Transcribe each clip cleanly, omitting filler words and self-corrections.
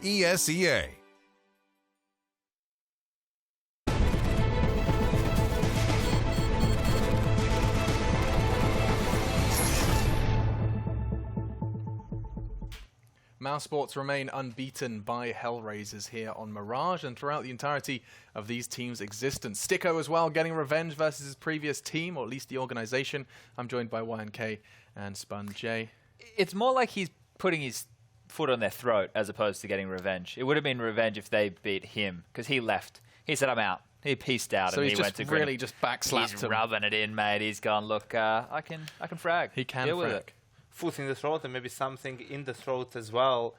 ESEA. Mousesports remain unbeaten by HellRaisers here on Mirage and throughout the entirety of these teams' existence. Sticko as well, getting revenge versus his previous team, or at least the organization. I'm joined by YNK and Spun J. It's more like he's putting his foot on their throat as opposed to getting revenge. It would have been revenge if they beat him, because he left. He said, I'm out. He pieced out, so and he went to really just backslapped him. He's rubbing it in, mate. He's gone, look, I can frag. He can deal frag. with it. Foot in the throat and maybe something in the throat as well.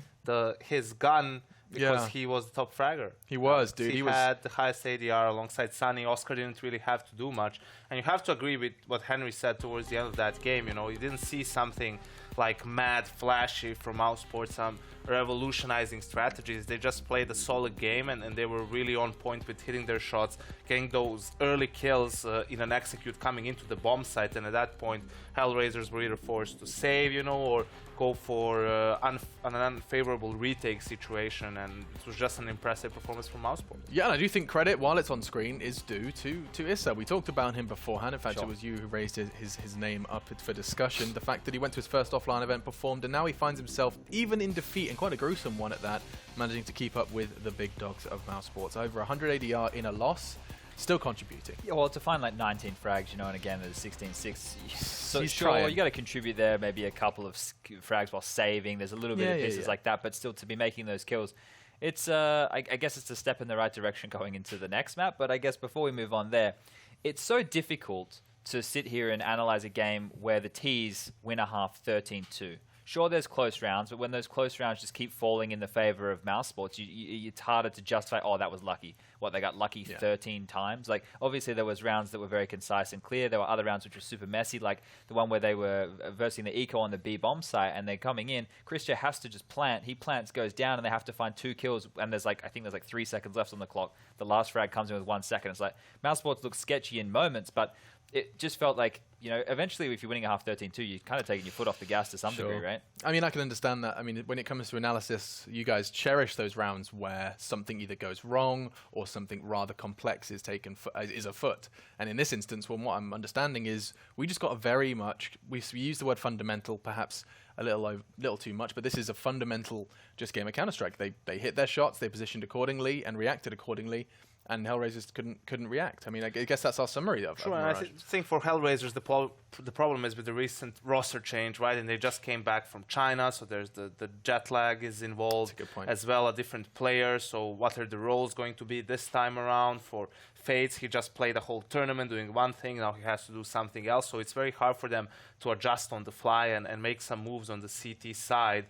His gun, because he was the top fragger. He was, dude. He had the highest ADR alongside Sunny. Oscar didn't really have to do much. And you have to agree with what Henry said towards the end of that game. You know, you didn't see something like mad, flashy from mousesports, some revolutionizing strategies. They just played a solid game, and they were really on point with hitting their shots, getting those early kills in an execute coming into the bomb site. And at that point, HellRaisers were either forced to save, you know, or go for an unfavorable retake situation, and it was just an impressive performance from mousesports. Yeah, and I do think credit, while it's on screen, is due to Issa. We talked about him beforehand. In fact, It was you who raised his name up for discussion. The fact that he went to his first offline event, performed, and now he finds himself, even in defeat, and quite a gruesome one at that, managing to keep up with the big dogs of mousesports. Over 100 ADR in a loss, still contributing. Yeah, well, to find like 19 frags, you know, and again, there's 16-6. So He's sure, trying. you got to contribute there, maybe a couple of frags while saving. There's a little bit of misses like that, but still to be making those kills. It's, I guess it's a step in the right direction going into the next map, but I guess before we move on there, it's so difficult to sit here and analyze a game where the T's win a half 13-2. Sure, there's close rounds, but when those close rounds just keep falling in the favor of mousesports, it's harder to justify, oh, that was lucky. What, they got lucky 13 times? Like, obviously there was rounds that were very concise and clear. There were other rounds which were super messy, like the one where they were versing the eco on the B bomb site, and they're coming in. Christian has to just plant. He plants, goes down, and they have to find 2 kills, and there's like, I think there's like 3 seconds left on the clock. The last frag comes in with 1 second. It's like, mousesports looks sketchy in moments, but it just felt like, you know, eventually if you're winning a half 13-2, you're kind of taking your foot off the gas to some degree, right? I mean, I can understand that. I mean, when it comes to analysis, you guys cherish those rounds where something either goes wrong or something rather complex is taken is afoot. And in this instance, well, what I'm understanding is we just got a very much, we use the word fundamental perhaps a little too much, but this is a fundamental just game of Counter-Strike. They hit their shots, they positioned accordingly and reacted accordingly, and HellRaisers couldn't react. I mean, I guess that's our summary of Sure, and I think for HellRaisers, the problem is with the recent roster change, right? And they just came back from China, so there's the jet lag is involved, That's a good point. as well, a different player. So what are the roles going to be this time around? For Fates, he just played a whole tournament doing one thing, now he has to do something else. So it's very hard for them to adjust on the fly and make some moves on the CT side,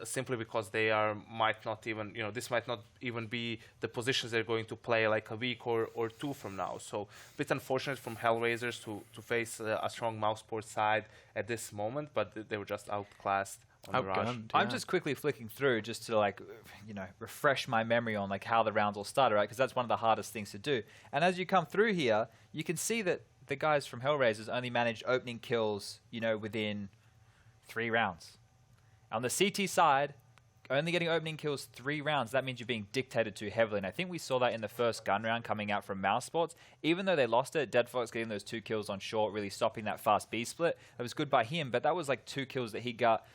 simply because they might not even, you know, this might not even be the positions they're going to play like a week or two from now. So a bit unfortunate from HellRaisers to face a strong mousesports side at this moment, but they were just outclassed on the rush. Outgunned, I'm just quickly flicking through just to, like, you know, refresh my memory on like how the rounds all started, right? Because that's one of the hardest things to do. And as you come through here, you can see that the guys from HellRaisers only managed opening kills, you know, within 3 rounds. On the CT side, only getting opening kills 3 rounds, that means you're being dictated to heavily. And I think we saw that in the first gun round coming out from mousesports. Even though they lost it, Dead Fox getting those 2 kills on short, really stopping that fast B split. That was good by him, but that was like 2 kills that he got.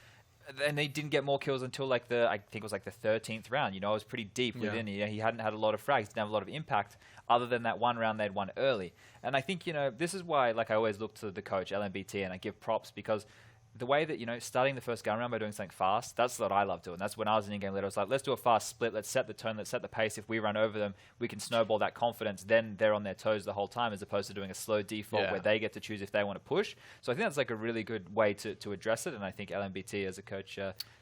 And they didn't get more kills until like I think it was like the 13th round. You know, it was pretty deep within. You know, he hadn't had a lot of frags, didn't have a lot of impact, other than that one round they'd won early. And I think, you know, this is why, like, I always look to the coach, LMBT, and I give props, because the way that, you know, starting the first gun round by doing something fast, that's what I love doing. That's when I was in in-game leader. I was like, let's do a fast split. Let's set the tone. Let's set the pace. If we run over them, we can snowball that confidence. Then they're on their toes the whole time, as opposed to doing a slow default where they get to choose if they want to push. So I think that's like a really good way to address it. And I think LMBT as a coach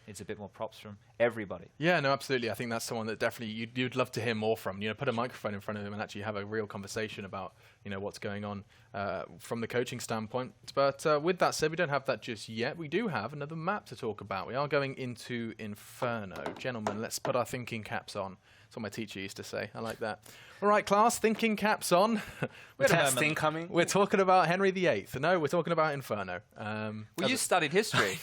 needs a bit more props from everybody. Yeah, no, absolutely. I think that's someone that definitely you'd love to hear more from. You know, put a microphone in front of him and actually have a real conversation about, you know, what's going on from the coaching standpoint. But with that said, we don't have that just yet. We do have another map to talk about. We are going into Inferno. Gentlemen, let's put our thinking caps on. That's what my teacher used to say. I like that. All right, class, thinking caps on. We're testing coming. We're talking about Henry VIII. No, we're talking about Inferno. Well, you studied history.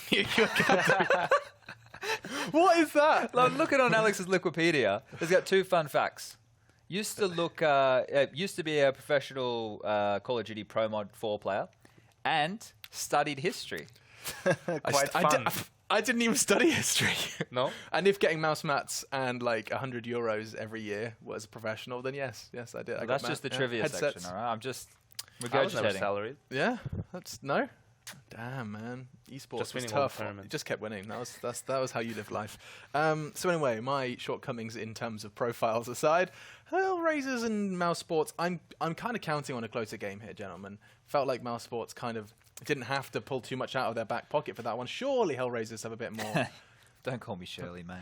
What is that? Like, looking on Alex's Wikipedia, it's got 2 fun facts. Used to be a professional Call of Duty Pro Mod 4 player, and studied history. Quite fun. I didn't even study history. No? And if getting mouse mats and like €100 every year was professional, then yes, I did. Well, that's just the trivia section, all right? I'm just regurgitating. Salaried. Yeah, that's no. Damn, man. Esports Just was winning all the tough. tournaments. You just kept winning. That was how you live life. So anyway, my shortcomings in terms of profiles aside, HellRaisers and mousesports, I'm kind of counting on a closer game here, gentlemen. Felt like mousesports kind of didn't have to pull too much out of their back pocket for that one. Surely HellRaisers have a bit more. Don't call me Shirley, man.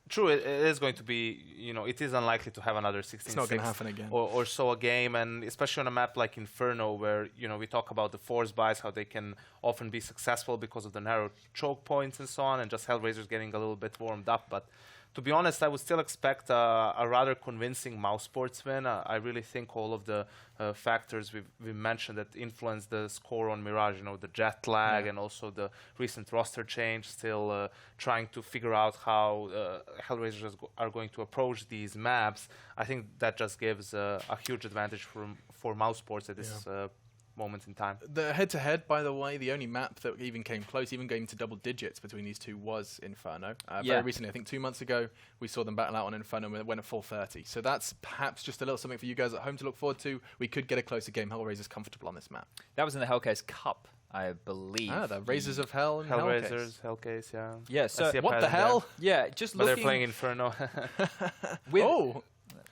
True, it is going to be, it is unlikely to have another 16-6 It's not going to happen again. or so a game, and especially on a map like Inferno, where, we talk about the force buys, how they can often be successful because of the narrow choke points and so on, and just HellRaisers getting a little bit warmed up. But to be honest, I would still expect a rather convincing mousesports win. I really think all of the factors we mentioned that influence the score on Mirage, the jet lag and also the recent roster change, still trying to figure out how HellRaisers are going to approach these maps. I think that just gives a huge advantage for mousesports at this moment in time. The head-to-head, by the way, the only map that even came close, even going to double digits between these two, was Inferno. Very recently, I think 2 months ago, we saw them battle out on Inferno when it went at full 30. So that's perhaps just a little something for you guys at home to look forward to. We could get a closer game. HellRaisers comfortable on this map. That was in the Hellcase Cup, I believe. The Razors of Hell and HellRaisers, Hellcase, yeah. Yeah, so what the hell? Yeah, just But looking. they're playing Inferno. Oh,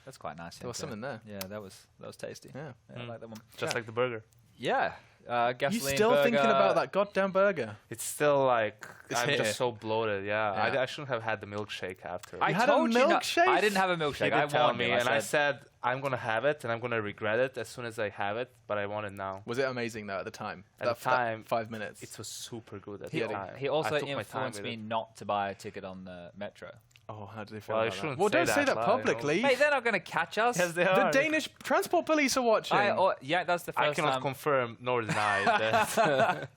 That's quite nice. there was something there. Yeah, that was tasty. Yeah. I like that one. Just like the burger. Yeah. Gasoline You still burger. thinking about that goddamn burger? It's still like, It's I'm here. just so bloated, yeah. Yeah. I shouldn't have had the milkshake after. I You had a told you not- milkshake? I didn't have a He milkshake. did I tell warned me, you. and I said, I'm going to have it, and I'm going to regret it as soon as I have it, but I want it now. Was it amazing though at the time? At the time, that 5 minutes. It was super good at he, the time. he also I took my time influenced with me it. not to buy a ticket on the Metro. Oh, how do they feel Well, I about that? shouldn't Well, say don't say that that loud, publicly. Hey, they're not going to catch us. Yes, they The are. Danish transport police are watching. Yeah, that's the I first cannot time. confirm nor deny that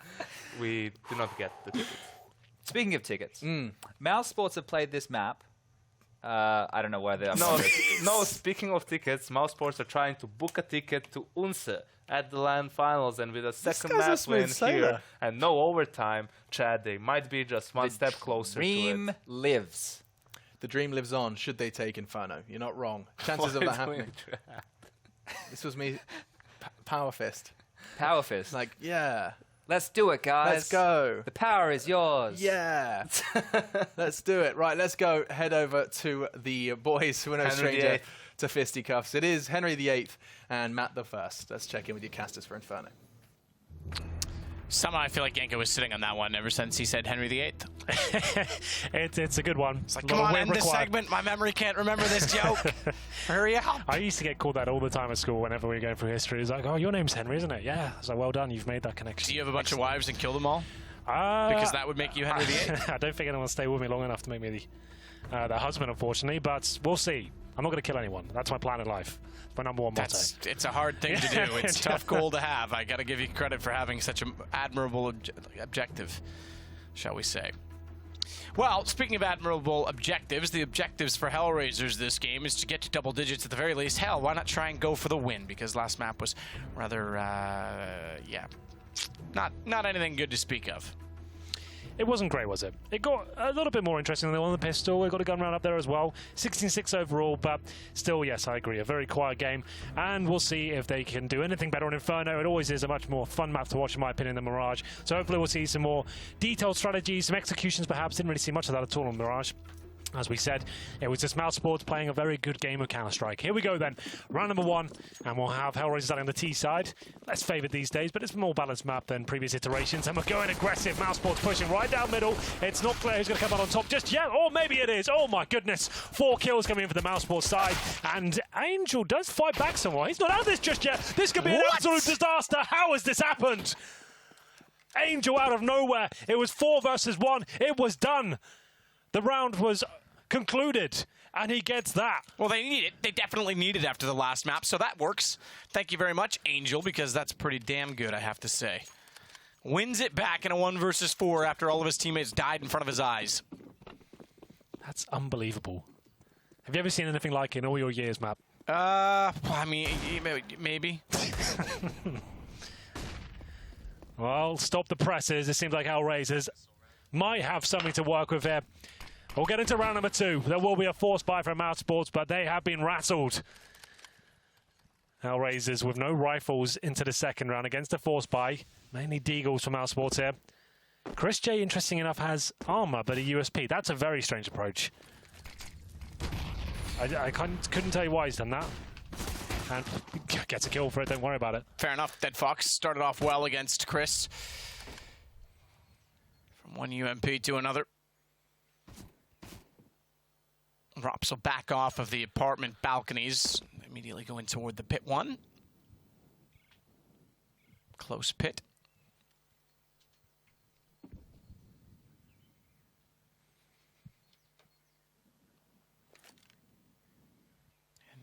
we do not get the tickets. Speaking of tickets, mousesports have played this map. I don't know where they are. No, speaking of tickets, mousesports are trying to book a ticket to Unse at the LAN finals, and with a second guy's a map smooth win sailor. here and no overtime, Chad, they might be just one step closer Dream to it. lives. The dream lives on. Should they take Inferno? You're not wrong. Chances of Why that do happening. we- This was me. Power fist. Power fist. It's like, yeah, Let's do it, guys. let's go. The power is yours. Yeah, let's do it. Right, let's go. Head over to the boys who are no Henry stranger VIII. to fisticuffs. It is Henry VIII and Matt the First. Let's check in with your casters for Inferno. Somehow I feel like Yanko was sitting on that one ever since he said Henry VIII. It's a good one. It's like, come on, end this segment. My memory can't remember this joke. Hurry up. I used to get called that all the time at school whenever we were going through history. It's like, oh, your name's Henry, isn't it? Yeah. I was like, well done, you've made that connection. Do you have a bunch of wives and kill them all? Because that would make you Henry VIII. I don't think anyone will stay with me long enough to make me the husband, unfortunately, but we'll see. I'm not going to kill anyone. That's my plan in life. It's my number one motto. It's a hard thing to do. It's a tough goal to have. I got to give you credit for having such an admirable objective, shall we say. Well, speaking of admirable objectives, the objectives for HellRaisers this game is to get to double digits at the very least. Hell, why not try and go for the win? Because last map was rather, not anything good to speak of. It wasn't great, was it? It got a little bit more interesting than the one on the pistol. We got a gun round up there as well. 16-6 overall, but still, yes, I agree. A very quiet game. And we'll see if they can do anything better on Inferno. It always is a much more fun map to watch, in my opinion, than Mirage. So hopefully we'll see some more detailed strategies, some executions perhaps. Didn't really see much of that at all on Mirage. As we said, it was just mousesports playing a very good game of Counter-Strike. Here we go then, round number 1, and we'll have HellRaisers starting on the T side. Less favoured these days, but it's a more balanced map than previous iterations, and we're going aggressive. Mousesports pushing right down middle. It's not clear who's going to come out on top just yet, or maybe it is. Oh my goodness, 4 kills coming in for the mousesports side, and Angel does fight back somewhat. He's not out of this just yet. This could be an absolute disaster. How has this happened? Angel out of nowhere. It was 4 versus 1. It was done. The round was concluded, and he gets that. Well, they need it. They definitely need it after the last map, so that works. Thank you very much, Angel, because that's pretty damn good, I have to say. Wins it back in a 1 versus 4 after all of his teammates died in front of his eyes. That's unbelievable. Have you ever seen anything like it in all your years, Matt? I mean, maybe. Well, stop the presses. It seems like HellRaisers might have something to work with here. We'll get into round number 2. There will be a force buy from mousesports, but they have been rattled. HellRaisers with no rifles into the second round against a force buy. Mainly deagles from mousesports here. Chris J, interesting enough, has armor, but a USP. That's a very strange approach. I couldn't tell you why he's done that. And gets a kill for it, don't worry about it. Fair enough. Dead Fox started off well against Chris. From one UMP to another. Rops will back off of the apartment balconies. Immediately going toward the pit 1. Close pit.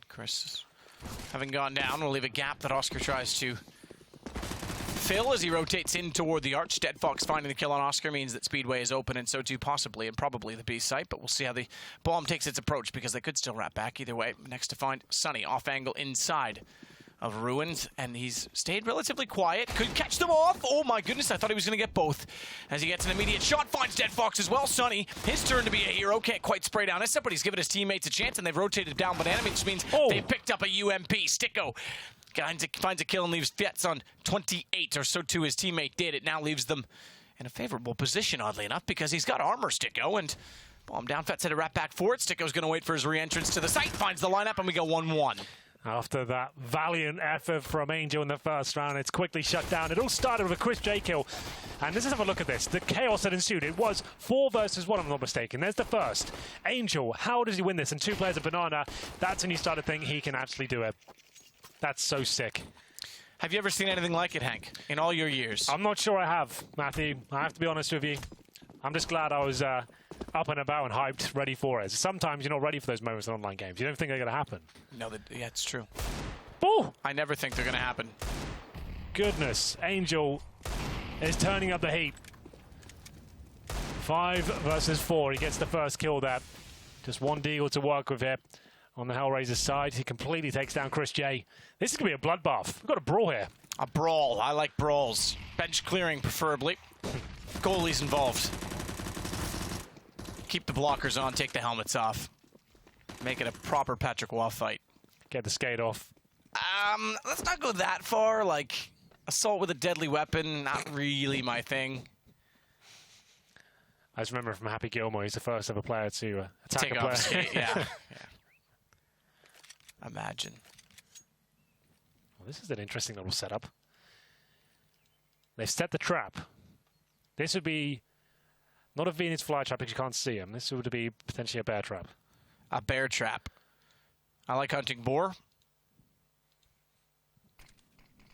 Chris, having gone down, will leave a gap that Oscar tries to fill as he rotates in toward the arch. Dead Fox finding the kill on Oscar means that Speedway is open, and so too possibly and probably the B site, but we'll see how the bomb takes its approach because they could still wrap back either way. Next to find Sunny, off angle inside of Ruins, and he's stayed relatively quiet. Could catch them off. Oh my goodness, I thought he was going to get both. As he gets an immediate shot, finds Dead Fox as well. Sunny, his turn to be a hero. Can't quite spray down Issa, but he's given his teammates a chance, and they've rotated down Banana, which means they've picked up a UMP. Sticko finds a kill and leaves Fietz on 28, or so too his teammate did. It now leaves them in a favorable position, oddly enough, because he's got armor, Sticko, and bomb down. Fietz had a wrap back for it. Sticko's going to wait for his re-entrance to the site, finds the lineup, and we go 1-1. After that valiant effort from Angel in the first round, it's quickly shut down. It all started with a Chris J kill. And let's have a look at this. The chaos that ensued. It was 4 versus 1, if I'm not mistaken. There's the first. Angel, how does he win this? And 2 players of Banana. That's when you started thinking he can actually do it. That's so sick. Have you ever seen anything like it, Hank, in all your years? I'm not sure I have, Matthew. I have to be honest with you. I'm just glad I was up and about and hyped, ready for it. Sometimes you're not ready for those moments in online games. You don't think they're going to happen. No, yeah, it's true. Oh! I never think they're going to happen. Goodness, Angel is turning up the heat. 5 versus 4. He gets the first kill there. Just one deagle to work with here on the HellRaisers side. He completely takes down Chris J. This is going to be a bloodbath. We've got a brawl here. A brawl. I like brawls. Bench clearing, preferably. Goalies involved. Keep the blockers on, take the helmets off. Make it a proper Patrick Waugh fight. Get the skate off. Let's not go that far. Like, assault with a deadly weapon, not really my thing. I just remember from Happy Gilmore, he's the first ever player to attack Take a off player. the skate, yeah. Imagine. Well, this is an interesting little setup. They've set the trap. This would be not a Venus fly trap because you can't see him. This would be potentially a bear trap. A bear trap. I like hunting boar.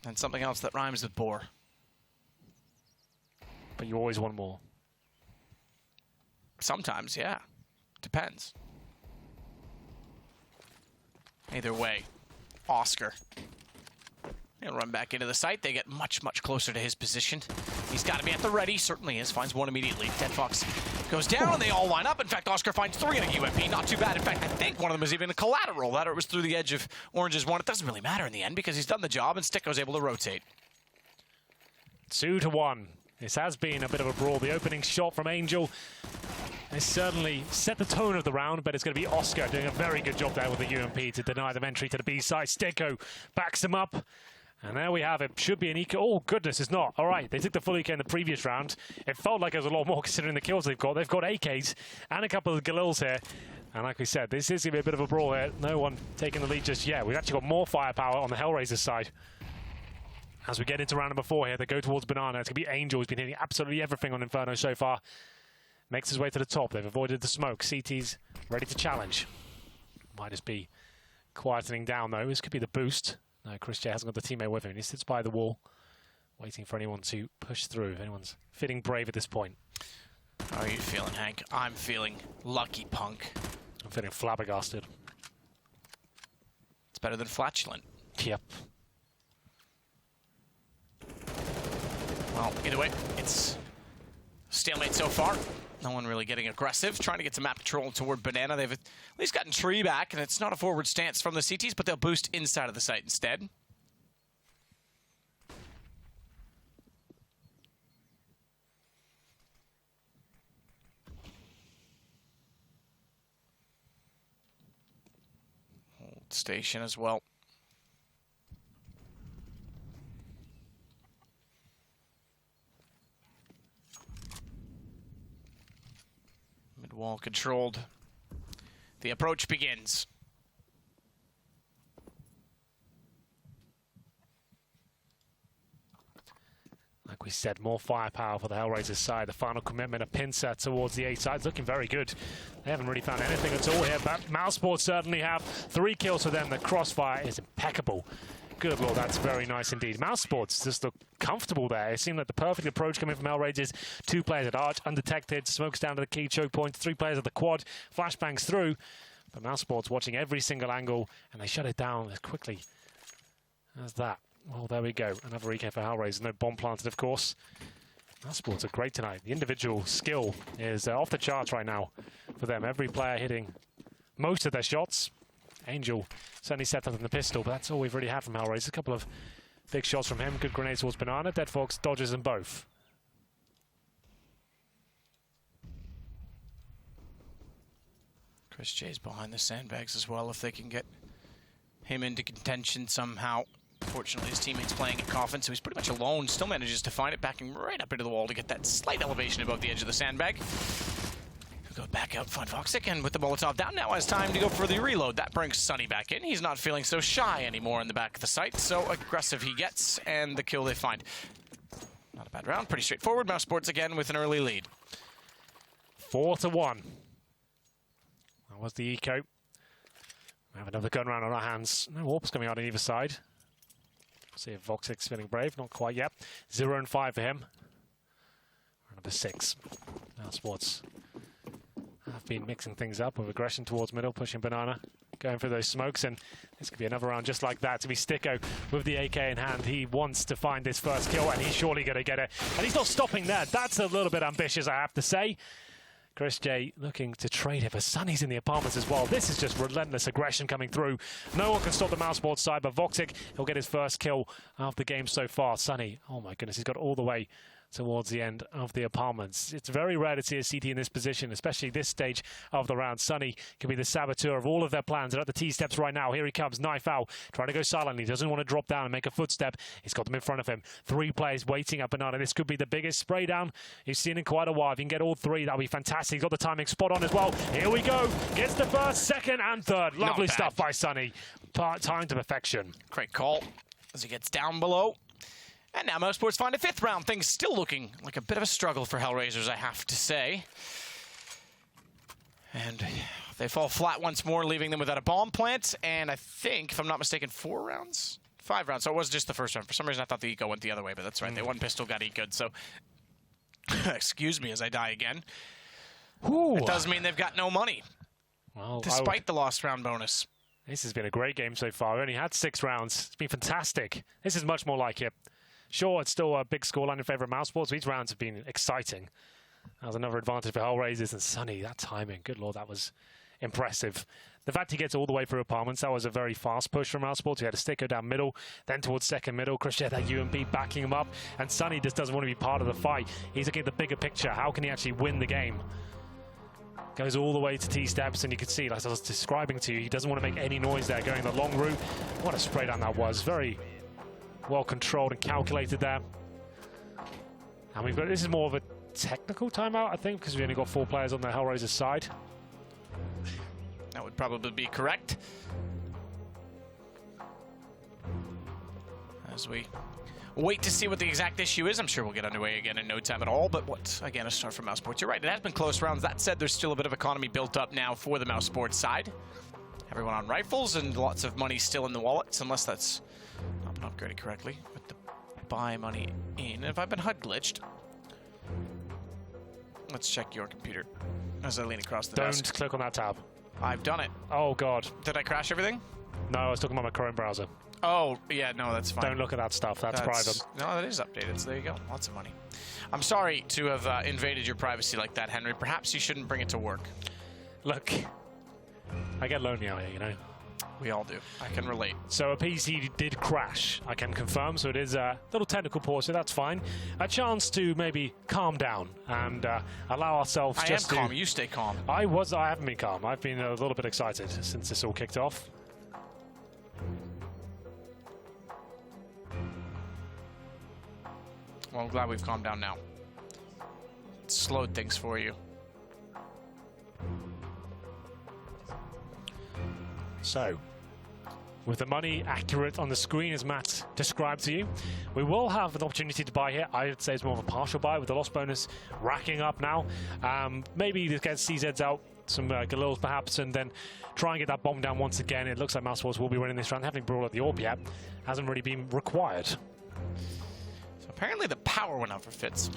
And something else that rhymes with boar. But you always want more. Sometimes, yeah. Depends. Either way, Oscar. He'll run back into the site. They get much, much closer to his position. He's got to be at the ready. Certainly is. Finds one immediately. Dead Fox goes down, and they all line up. In fact, Oscar finds 3 in a UMP. Not too bad. In fact, I think one of them was even a collateral. That or it was through the edge of Orange's one. It doesn't really matter in the end because he's done the job, and Sticko's able to rotate. 2-1. This has been a bit of a brawl. The opening shot from Angel has certainly set the tone of the round, but it's going to be Oscar doing a very good job there with the UMP to deny them entry to the B side. Sticko backs him up. And there we have it. Should be an eco. Oh, goodness, it's not. All right, they took the full EK in the previous round. It felt like it was a lot more considering the kills they've got. They've got AKs and a couple of Galils here. And like we said, this is going to be a bit of a brawl here. No one taking the lead just yet. We've actually got more firepower on the HellRaisers side. As we get into round number 4 here, they go towards Banana. It's going to be Angel, who's been hitting absolutely everything on Inferno so far. Makes his way to the top. They've avoided the smoke. CT's ready to challenge. Might just be quietening down, though. This could be the boost. No, Chris J hasn't got the teammate with him. He sits by the wall, waiting for anyone to push through. If anyone's feeling brave at this point. How are you feeling, Hank? I'm feeling lucky, punk. I'm feeling flabbergasted. It's better than flatulent. Yep. Well, either way, it's Stalemate so far. No one really getting aggressive. Trying to get some map control toward Banana. They've at least gotten Tree back, and it's not a forward stance from the CTs, but they'll boost inside of the site instead. Hold station as well. Mid-wall controlled. The approach begins. Like we said, more firepower for the HellRaisers side. The final commitment, a pincer towards the A side. It's looking very good. They haven't really found anything at all here, but mousesports certainly have 3 kills for them. The crossfire is impeccable. Good lord, that's very nice indeed. mousesports just look comfortable there. It seemed like the perfect approach coming from HellRaisers. 2 players at arch, undetected, smokes down to the key choke point, 3 players at the quad, flashbangs through. But mousesports watching every single angle, and they shut it down as quickly as that. Well, there we go. Another EK for HellRaisers. No bomb planted, of course. mousesports are great tonight. The individual skill is off the charts right now for them. Every player hitting most of their shots. Angel certainly set up in the pistol, but that's all we've really had from HellRaisers. A couple of big shots from him. Good grenades towards Banana. Dead Fox dodges them both. Chris J's behind the sandbags as well if they can get him into contention somehow. Fortunately, his teammate's playing at Coffin, so he's pretty much alone. Still manages to find it, backing right up into the wall to get that slight elevation above the edge of the sandbag. He'll go back out, find Voxic, and with the Molotov down, now has time to go for the reload. That brings Sunny back in. He's not feeling so shy anymore in the back of the site, so aggressive he gets, and the kill they find. Not a bad round, pretty straightforward. mousesports again with an early lead. 4-1. That was the eco. We have another gun round on our hands. No warps coming out on either side. See if Voxic's feeling brave. Not quite yet. 0 and 5 for him. Number 6. mousesports have been mixing things up with aggression towards middle, pushing Banana, going for those smokes, and this could be another round just like that. To be Sticko with the AK in hand, he wants to find this first kill, and he's surely going to get it. And he's not stopping there. That's a little bit ambitious, I have to say. Chris J looking to trade it, but Sunny's in the apartments as well. This is just relentless aggression coming through. No one can stop the mousesports side, but Voxic, he'll get his first kill of the game so far. Sunny, oh my goodness, he's got all the way towards the end of the apartments. It's very rare to see a CT in this position, especially this stage of the round. Sunny can be the saboteur of all of their plans. They're at the T-steps right now. Here he comes, knife out, trying to go silently. Doesn't want to drop down and make a footstep. He's got them in front of him. 3 players waiting up Banana. This could be the biggest spray down he's seen in quite a while. If he can get all 3, that'll be fantastic. He's got the timing spot on as well. Here we go. Gets the first, second, and third. Lovely stuff by Sunny. Time to perfection. Great call as he gets down below. And now mousesports find a 5th round. Things still looking like a bit of a struggle for HellRaisers, I have to say. And they fall flat once more, leaving them without a bomb plant. And I think, if I'm not mistaken, 4 rounds? 5 rounds. So it was just the first round. For some reason, I thought the eco went the other way, but that's right. They one pistol got eco'd. So, excuse me as I die again. Ooh. It does mean they've got no money, Well, despite the lost round bonus. This has been a great game so far. We only had 6 rounds. It's been fantastic. This is much more like it. Sure, it's still a big scoreline in favour of mousesports. These rounds have been exciting. That was another advantage for HellRaisers. And Sunny, that timing, good lord, that was impressive. The fact he gets all the way through apartments, that was a very fast push from mousesports. He had a Sticko down middle, then towards second middle. Chris had that UMP backing him up. And Sunny just doesn't want to be part of the fight. He's looking at the bigger picture. How can he actually win the game? Goes all the way to T-steps, and you can see, like I was describing to you, he doesn't want to make any noise there, going the long route. What a spray down that was. Very well controlled and calculated there. And we've got, this is more of a technical timeout, I think, because we only got 4 players on the HellRaisers side. That would probably be correct. As we wait to see what the exact issue is. I'm sure we'll get underway again in no time at all, but what, again, a start from mousesports. You're right, it has been close rounds. That said, there's still a bit of economy built up now for the mousesports side. Everyone on rifles and lots of money still in the wallets, unless that's not been upgraded correctly with the buy money in. Have I been HUD glitched? Let's check your computer as I lean across the desk. Don't click on that tab. I've done it. Oh, God. Did I crash everything? No, I was talking about my Chrome browser. Oh, yeah, no, that's fine. Don't look at that stuff. That's private. No, that is updated, so there you go. Lots of money. I'm sorry to have invaded your privacy like that, Henry. Perhaps you shouldn't bring it to work. Look, I get lonely out here, you know. We all do. I can relate. So a PC did crash, I can confirm, so it is a little technical pause, so that's fine. A chance to maybe calm down and allow ourselves I just am calm. You stay calm. I haven't been calm. I've been a little bit excited since this all kicked off. Well, I'm glad we've calmed down now. It's slowed things for you. So, with the money accurate on the screen as Matt described to you, we will have an opportunity to buy here. I would say it's more of a partial buy with the loss bonus racking up now. Maybe to get CZs out, some Galils perhaps, and then try and get that bomb down once again. It looks like mousesports will be winning this round. Having brought up the AWP yet hasn't really been required. So apparently the power went out for Fitz.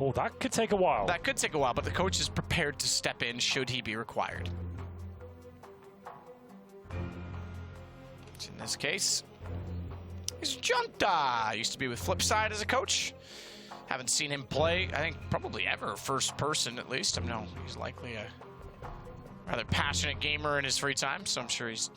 Oh, that could take a while. That could take a while, but the coach is prepared to step in should he be required. In this case, is Junta. Used to be with Flipside as a coach. Haven't seen him play, I think, probably ever, first person at least. I know he's likely a rather passionate gamer in his free time, so I'm sure he's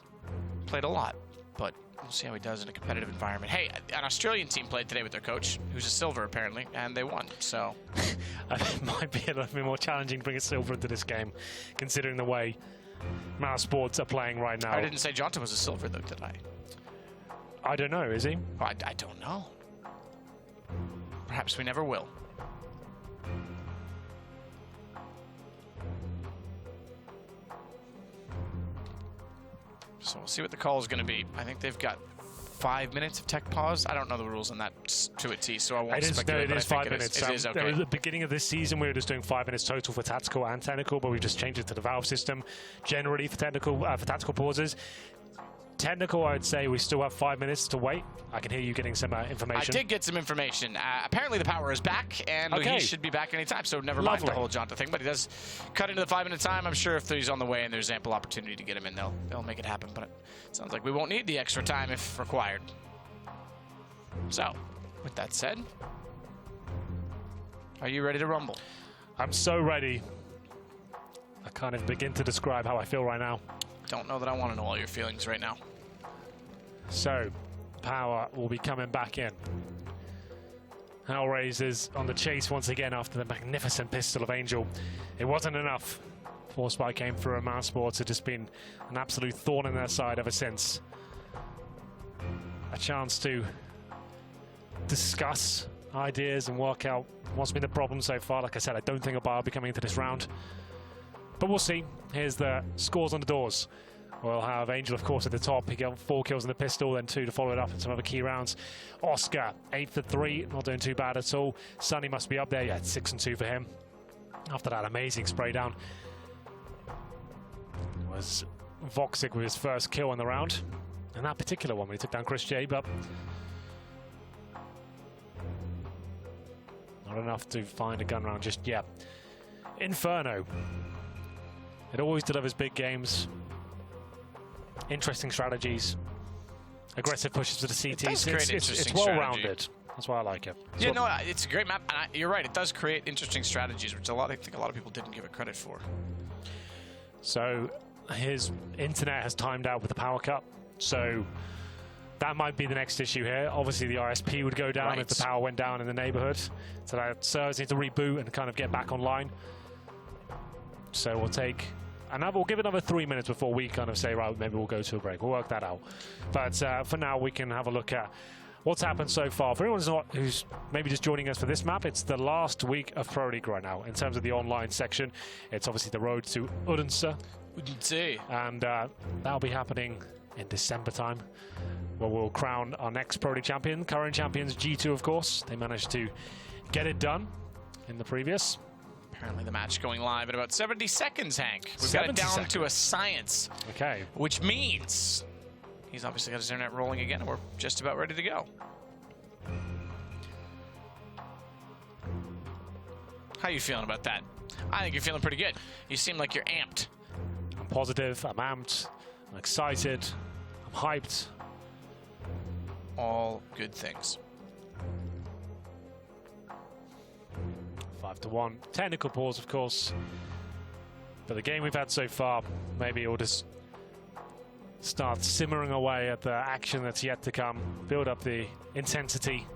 played a lot. But we'll see how he does in a competitive environment. Hey, an Australian team played today with their coach, who's a silver apparently, and they won, so. It might be a little bit more challenging to bring a silver into this game, considering the way mousesports are playing right now. I didn't say Jonta was a silver, though, did I? I don't know, is he? I don't know. Perhaps we never will. So we'll see what the call is going to be. I think they've got 5 minutes of tech pause. I don't know the rules on that to a T, so I won't speculate. It is 5 minutes. It is okay. At the beginning of this season, we were just doing 5 minutes total for tactical and technical, but we've just changed it to the Valve system generally for technical for tactical pauses. Technical, I would say we still have 5 minutes to wait. I can hear you getting some information. I did get some information. Apparently the power is back, and he should be back anytime, so never mind the whole Jonta thing. But he does cut into the 5 minute time. I'm sure if he's on the way and there's ample opportunity to get him in, they'll make it happen. But it sounds like we won't need the extra time if required. So, with that said, are you ready to rumble? I'm so ready. I can't even begin to describe how I feel right now. Don't know that I want to know all your feelings right now. So, power will be coming back in. HellRaisers on the chase once again after the magnificent pistol of Angel. It wasn't enough. Force Spike came through, and mousesports had just been an absolute thorn in their side ever since. A chance to discuss ideas and work out what's been the problem so far. Like I said, I don't think a buy will be coming into this round. But we'll see. Here's the scores on the doors. We'll have Angel, of course, at the top. He got 4 kills in the pistol, then 2 to follow it up in some other key rounds. Oscar, 8 for 3, not doing too bad at all. Sunny must be up there. Yeah, 6 and 2 for him. After that amazing spray down was Voxic with his first kill in the round. And that particular one when he took down Chris J, but not enough to find a gun round just yet. Inferno. It always delivers big games. Interesting strategies. Aggressive pushes to the CTs. It's well-rounded. That's why I like it. Yeah, no, it's a great map. And you're right, it does create interesting strategies, which I think a lot of people didn't give it credit for. So his internet has timed out with the power cut. So that might be the next issue here. Obviously, the ISP would go down if the power went down in the neighborhood. So that servers need to reboot and kind of get back online. So we'll take another. We'll give it another 3 minutes before we kind of say, right, maybe we'll go to a break. We'll work that out. But for now, we can have a look at what's happened so far. For anyone who's maybe just joining us for this map, it's the last week of Pro League right now. In terms of the online section, it's obviously the road to Odense. And that'll be happening in December time, where we'll crown our next Pro League champion. Current champions G2, of course. They managed to get it done in the previous. Apparently the match going live in about 70 seconds, Hank. We've got it down to a science. Okay. Which means he's obviously got his internet rolling again, and we're just about ready to go. How you feeling about that? I think you're feeling pretty good. You seem like you're amped. I'm positive, I'm amped, I'm excited, I'm hyped. all good things. 5-1. Technical pause, of course. But the game we've had so far, maybe it'll just start simmering away at the action that's yet to come, build up the intensity.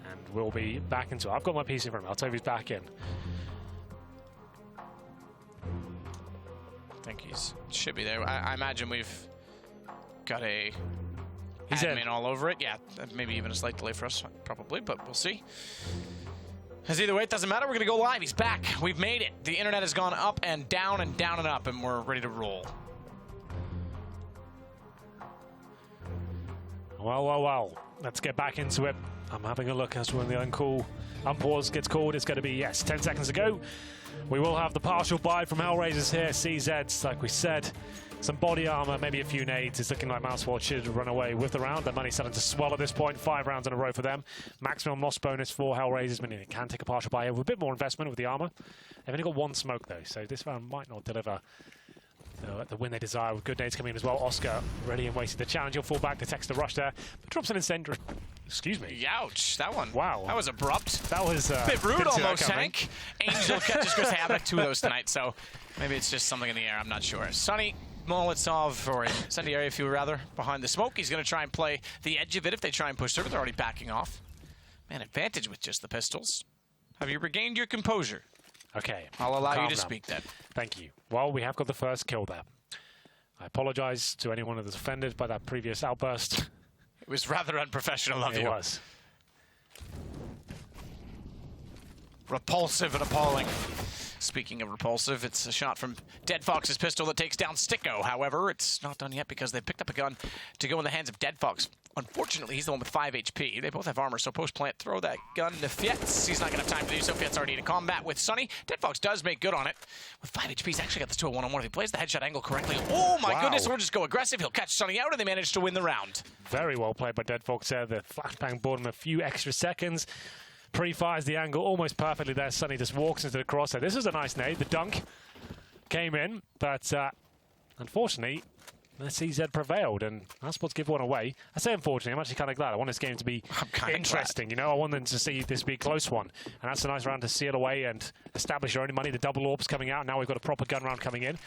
And we'll be back into it. I've got my PC in front of me. I'll tell you he's back in. I think he's should be there. I imagine we've got a He's admin in. all over it. Yeah, maybe even a slight delay for us, probably, but we'll see. As either way, it doesn't matter. We're going to go live. He's back. We've made it. The internet has gone up and down and down and up, and we're ready to roll. Well. Let's get back into it. I'm having a look as to when the unpause gets called. It's going to be, yes, 10 seconds to go. We will have the partial buy from HellRaisers here. CZs, like we said. Some body armor, maybe a few nades. It's looking like mousesports should run away with the round. The money's starting to swell at this point. 5 rounds in a row for them. Maximum loss bonus for HellRaisers, meaning they can take a partial buy with a bit more investment with the armor. They've only got 1 smoke, though, so this round might not deliver the win they desire, with good nades coming in as well. Oscar ready and waiting the challenge. He'll fall back to text the rush there, but drops an incendiary. Excuse me. Ouch, that one. Wow. That was abrupt. That was a bit rude didn't see that almost, coming. Hank. Angel catches Chris. I've had 2 of those tonight, so maybe it's just something in the air. I'm not sure. Sunny Molotov, or incendiary if you would rather, behind the smoke. He's going to try and play the edge of it if they try and push through, but they're already backing off. Man, advantage with just the pistols. Have you regained your composure? Okay. I'll allow you Calm to down. speak then. Thank you. Well, we have got the first kill there. I apologize to anyone that was offended by that previous outburst. It was rather unprofessional of you. It was. Repulsive and appalling. Speaking of repulsive, it's a shot from Dead Fox's pistol that takes down Sticko. However, it's not done yet because they picked up a gun to go in the hands of Dead Fox. Unfortunately, he's the one with 5 HP. They both have armor, so post-plant, throw that gun to Fietz. He's not going to have time to do so. Fietz already in combat with Sunny. Dead Fox does make good on it. With 5 HP, he's actually got this to a one-on-one. If he plays the headshot angle correctly, oh my goodness, we'll just go aggressive. He'll catch Sunny out, and they manage to win the round. Very well played by Dead Fox there. The flashbang bought him a few extra seconds. Pre-fires the angle almost perfectly there. Sunny just walks into the crosshair. This was a nice nade. The dunk came in, but unfortunately, the CZ prevailed, and mousesports give one away. I say unfortunately, I'm actually kind of glad. I want this game to be interesting. You know, I want them to see this be a close one, and that's a nice round to seal away and establish your own money. The double orbs coming out. Now we've got a proper gun round coming in.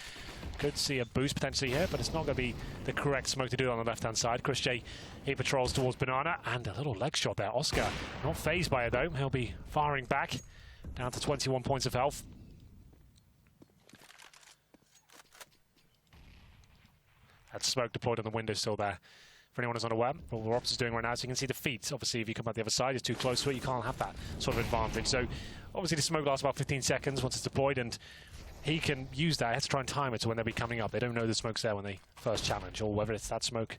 Could see a boost potentially here, but it's not going to be the correct smoke to do on the left-hand side. Chris J, he patrols towards Banana, and a little leg shot there. Oscar not phased by it, though. He'll be firing back, down to 21 points of health. That smoke deployed on the window still there. For anyone who's unaware, what Rops is doing right now, so you can see the feet. Obviously, if you come out the other side, it's too close to it, you can't have that sort of advantage. So, obviously, the smoke lasts about 15 seconds once it's deployed, and he can use that. He has to try and time it to when they'll be coming up. They don't know the smoke's there when they first challenge, or whether it's that smoke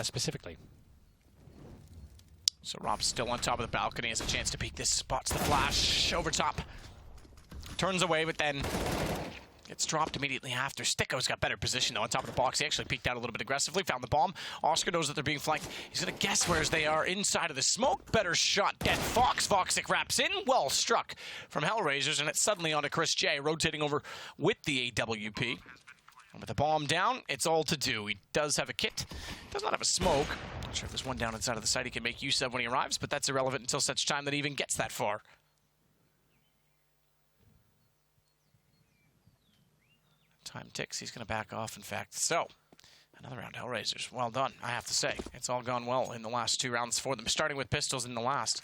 specifically. So Rob's still on top of the balcony, has a chance to peek this, spots the flash over top. Turns away, but then gets dropped immediately after. Sticko's got better position, though, on top of the box. He actually peeked out a little bit aggressively, found the bomb. Oscar knows that they're being flanked. He's going to guess where they are inside of the smoke. Better shot. Dead Fox. Voxic wraps in. Well struck from HellRaisers, and it's suddenly onto Chris J, rotating over with the AWP. And with the bomb down, it's all to do. He does have a kit. Does not have a smoke. Not sure if there's one down inside of the site he can make use of when he arrives, but that's irrelevant until such time that he even gets that far. Time ticks. He's going to back off, in fact. So, another round, HellRaisers. Well done, I have to say. It's all gone well in the last 2 rounds for them. Starting with pistols in the last.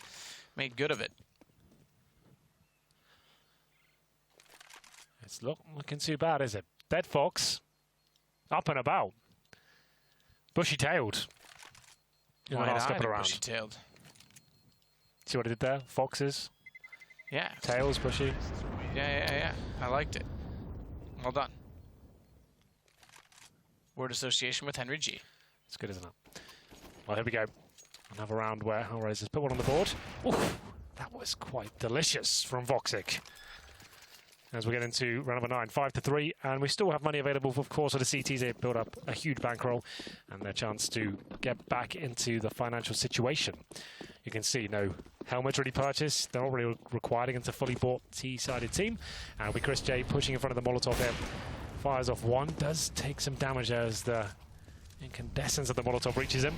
Made good of it. It's looking too bad, is it? Dead Fox, up and about. Bushy-tailed. Last couple of rounds. Bushy-tailed. See what I did there? Foxes, Yeah. tails, bushy. Yeah. I liked it. Well done. Word association with Henry G. It's good, isn't it? Well, here we go. Another round where HellRaisers put one on the board. Oof, that was quite delicious from Voxic. As we get into round number 9, 5-3, and we still have money available, of course, for the CTs. They built up a huge bankroll and their chance to get back into the financial situation. You can see no helmets really purchased. They're already required against a fully bought T-sided team. And with Chris J pushing in front of the Molotov here, fires off one. Does take some damage as the Incandescence of the Molotov reaches him.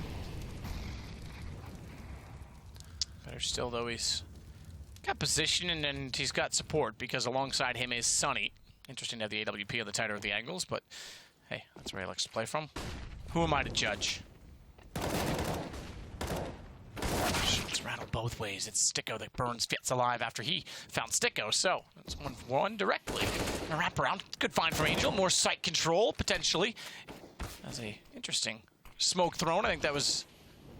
Better still, though, he's got position and he's got support because alongside him is Sunny. Interesting to have the AWP on the tighter of the angles, but hey, that's where he likes to play from. Who am I to judge? It's rattled both ways. It's Sticko that burns Fitz alive after he found Sticko. So that's 1-for-1 directly. A wraparound. Good find from Angel. More sight control, potentially. That's a interesting smoke thrown. I think that was,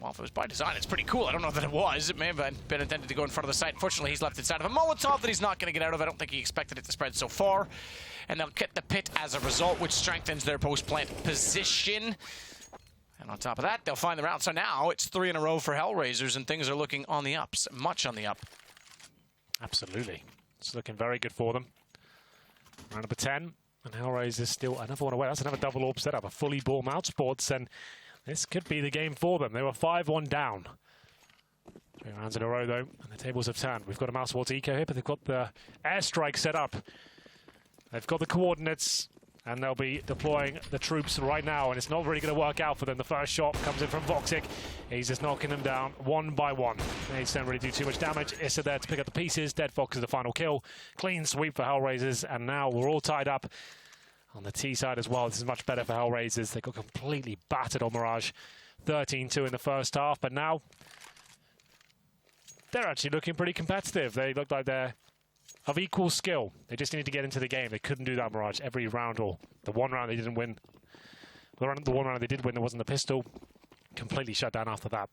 well, if it was by design, it's pretty cool. I don't know that it was. It may have been intended to go in front of the site. Fortunately, he's left inside of a Molotov that he's not going to get out of. I don't think he expected it to spread so far. And they'll get the pit as a result, which strengthens their post-plant position. And on top of that, they'll find the round. So now it's 3 in a row for HellRaisers, and things are looking on the ups, much on the up. Absolutely. It's looking very good for them. Round number 10, and HellRaisers still another one away. That's another double orb setup, a fully ball mousesports, and this could be the game for them. They were 5-1 down. 3 rounds in a row, though, and the tables have turned. We've got a mousesports eco here, but they've got the airstrike set up. They've got the coordinates, and they'll be deploying the troops right now, and it's not really going to work out for them. The first shot comes in from Voxic. He's just knocking them down one by one. They don't really do too much damage. Issa there to pick up the pieces. Dead Fox is the final kill. Clean sweep for HellRaisers, and now we're all tied up on the T side as well. This is much better for HellRaisers. They got completely battered on Mirage. 13-2 in the first half, but now they're actually looking pretty competitive. They look like they're of equal skill. They just needed to get into the game. They couldn't do that, Mirage. Every round, or the one round they didn't win. The one round they did win, there wasn't the pistol. Completely shut down after that.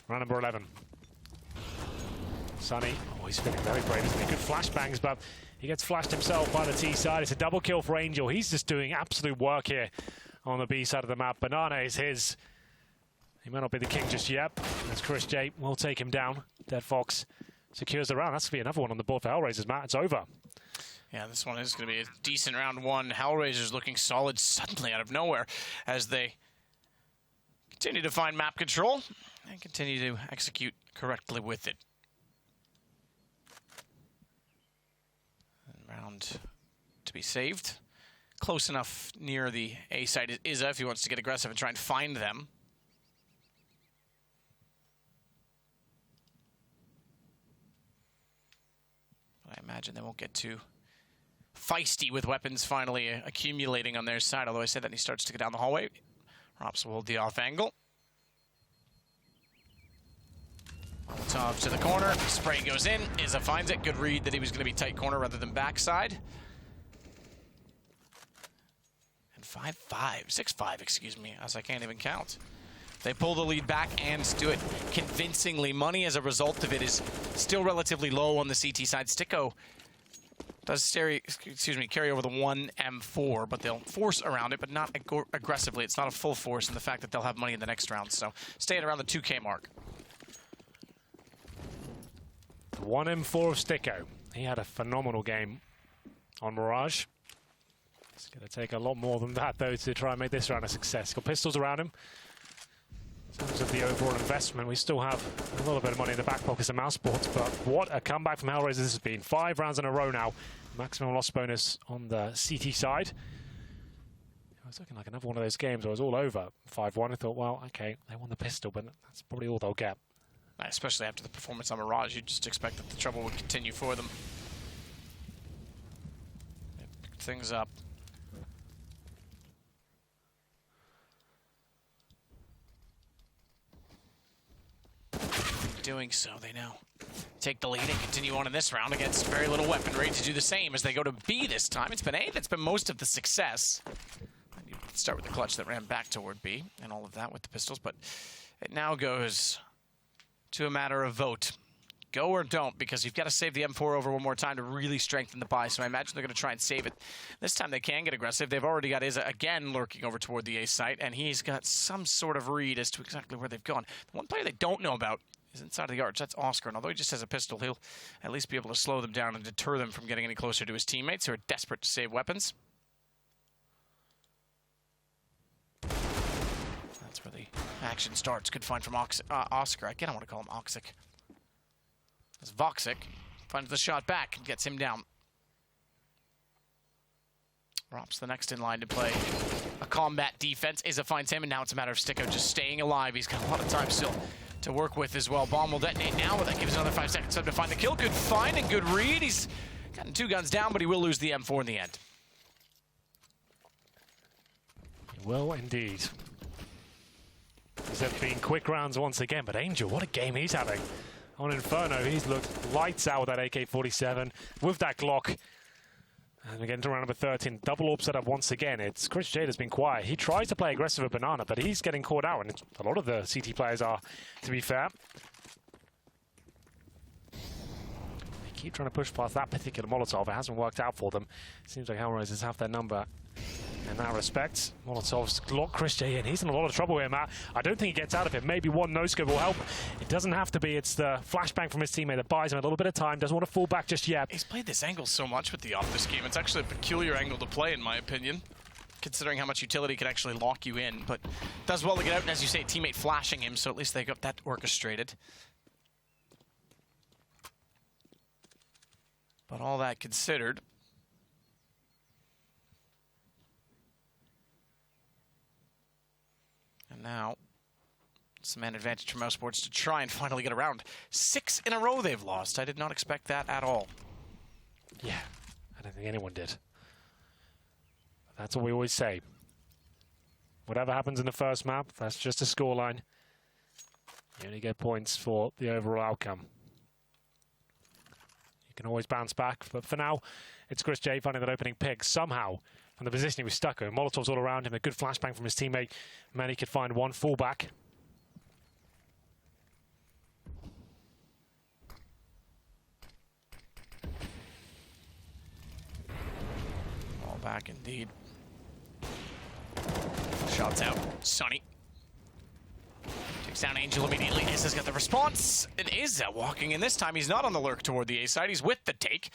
Round number 11. Sunny. Oh, he's feeling very brave, isn't he? Good flashbangs, but he gets flashed himself by the T side. It's a double kill for Angel. He's just doing absolute work here on the B side of the map. Banana is his. He may not be the king just yet. As Chris J will take him down. Dead Fox secures the round. That's going to be another one on the board for HellRaisers, Matt. It's over. Yeah, this one is going to be a decent round one. HellRaisers looking solid suddenly out of nowhere as they continue to find map control and continue to execute correctly with it. And round to be saved. Close enough near the A side is Izza if he wants to get aggressive and try and find them. I imagine they won't get too feisty with weapons finally accumulating on their side, although I said that he starts to go down the hallway. Rops will hold the off angle. Molotov to the corner. Spray goes in. Izza finds it. Good read that he was going to be tight corner rather than backside. And 5-5. 6-5, excuse me, as I can't even count. They pull the lead back and do it convincingly. Money as a result of it is still relatively low on the CT side. Sticko does carry over the 1 M4, but they'll force around it, but not aggressively. It's not a full force in the fact that they'll have money in the next round. So stay at around the 2K mark. 1 M4 of Sticko. He had a phenomenal game on Mirage. It's going to take a lot more than that, though, to try and make this round a success. Got pistols around him. In terms of the overall investment, we still have a little bit of money in the back pockets of mousesports, but what a comeback from HellRaisers this has been. 5 rounds in a row now. Maximum loss bonus on the CT side. It was looking like another one of those games where it was all over. 5-1, I thought, well, okay, they won the pistol, but that's probably all they'll get. Especially after the performance on Mirage, you'd just expect that the trouble would continue for them. They picked things up. Doing so, they now take the lead and continue on in this round against very little weaponry to do the same as they go to B this time. It's been A that's been most of the success. And you start with the clutch that ran back toward B and all of that with the pistols, but it now goes to a matter of vote. Go or don't, because you've got to save the M4 over one more time to really strengthen the buy, so I imagine they're going to try and save it. This time they can get aggressive. They've already got Izza again lurking over toward the A site, and he's got some sort of read as to exactly where they've gone. The one player they don't know about is inside of the arch. That's Oscar, and although he just has a pistol, he'll at least be able to slow them down and deter them from getting any closer to his teammates who are desperate to save weapons. That's where the action starts. Good find from Oscar. Again, I want to call him Oxic. As Voxic finds the shot back and gets him down. Rop's the next in line to play a combat defense. Is a finds him, and now it's a matter of Sticko just staying alive. He's got a lot of time still to work with as well. Bomb will detonate now, but that gives another 5 seconds to find the kill. Good find and good read. He's gotten 2 guns down, but he will lose the M4 in the end. He will indeed. These have been quick rounds once again, but Angel, what a game he's having. On Inferno, he's looked lights out with that AK-47, with that Glock. And we get into round number 13. Double AWP set up once again. It's Chris Jade has been quiet. He tries to play aggressive with Banana, but he's getting caught out, and a lot of the CT players are, to be fair. They keep trying to push past that particular Molotov. It hasn't worked out for them. Seems like HellRaisers have their number in that respect. Molotov's locked Chris J in. He's in a lot of trouble here, Matt. I don't think he gets out of it. Maybe one no-scope will help. It doesn't have to be. It's the flashbang from his teammate that buys him a little bit of time. Doesn't want to fall back just yet. He's played this angle so much with the AWP this game. It's actually a peculiar angle to play, in my opinion, considering how much utility can actually lock you in. But does well to get out, and as you say, teammate flashing him, so at least they got that orchestrated. But all that considered, and now, some man advantage for mousesports to try and finally get around. 6 in a row they've lost. I did not expect that at all. Yeah, I don't think anyone did. But that's what we always say. Whatever happens in the first map, that's just a scoreline. You only get points for the overall outcome. You can always bounce back, but for now, it's Chris J finding that opening pick somehow. From the position he was stuck in. Molotov's all around him, a good flashbang from his teammate. Manny could find one fullback. All back indeed. Shots out. Sonny takes down Angel immediately. Izza's got the response. And Izza walking in this time. He's not on the lurk toward the A side. He's with the take.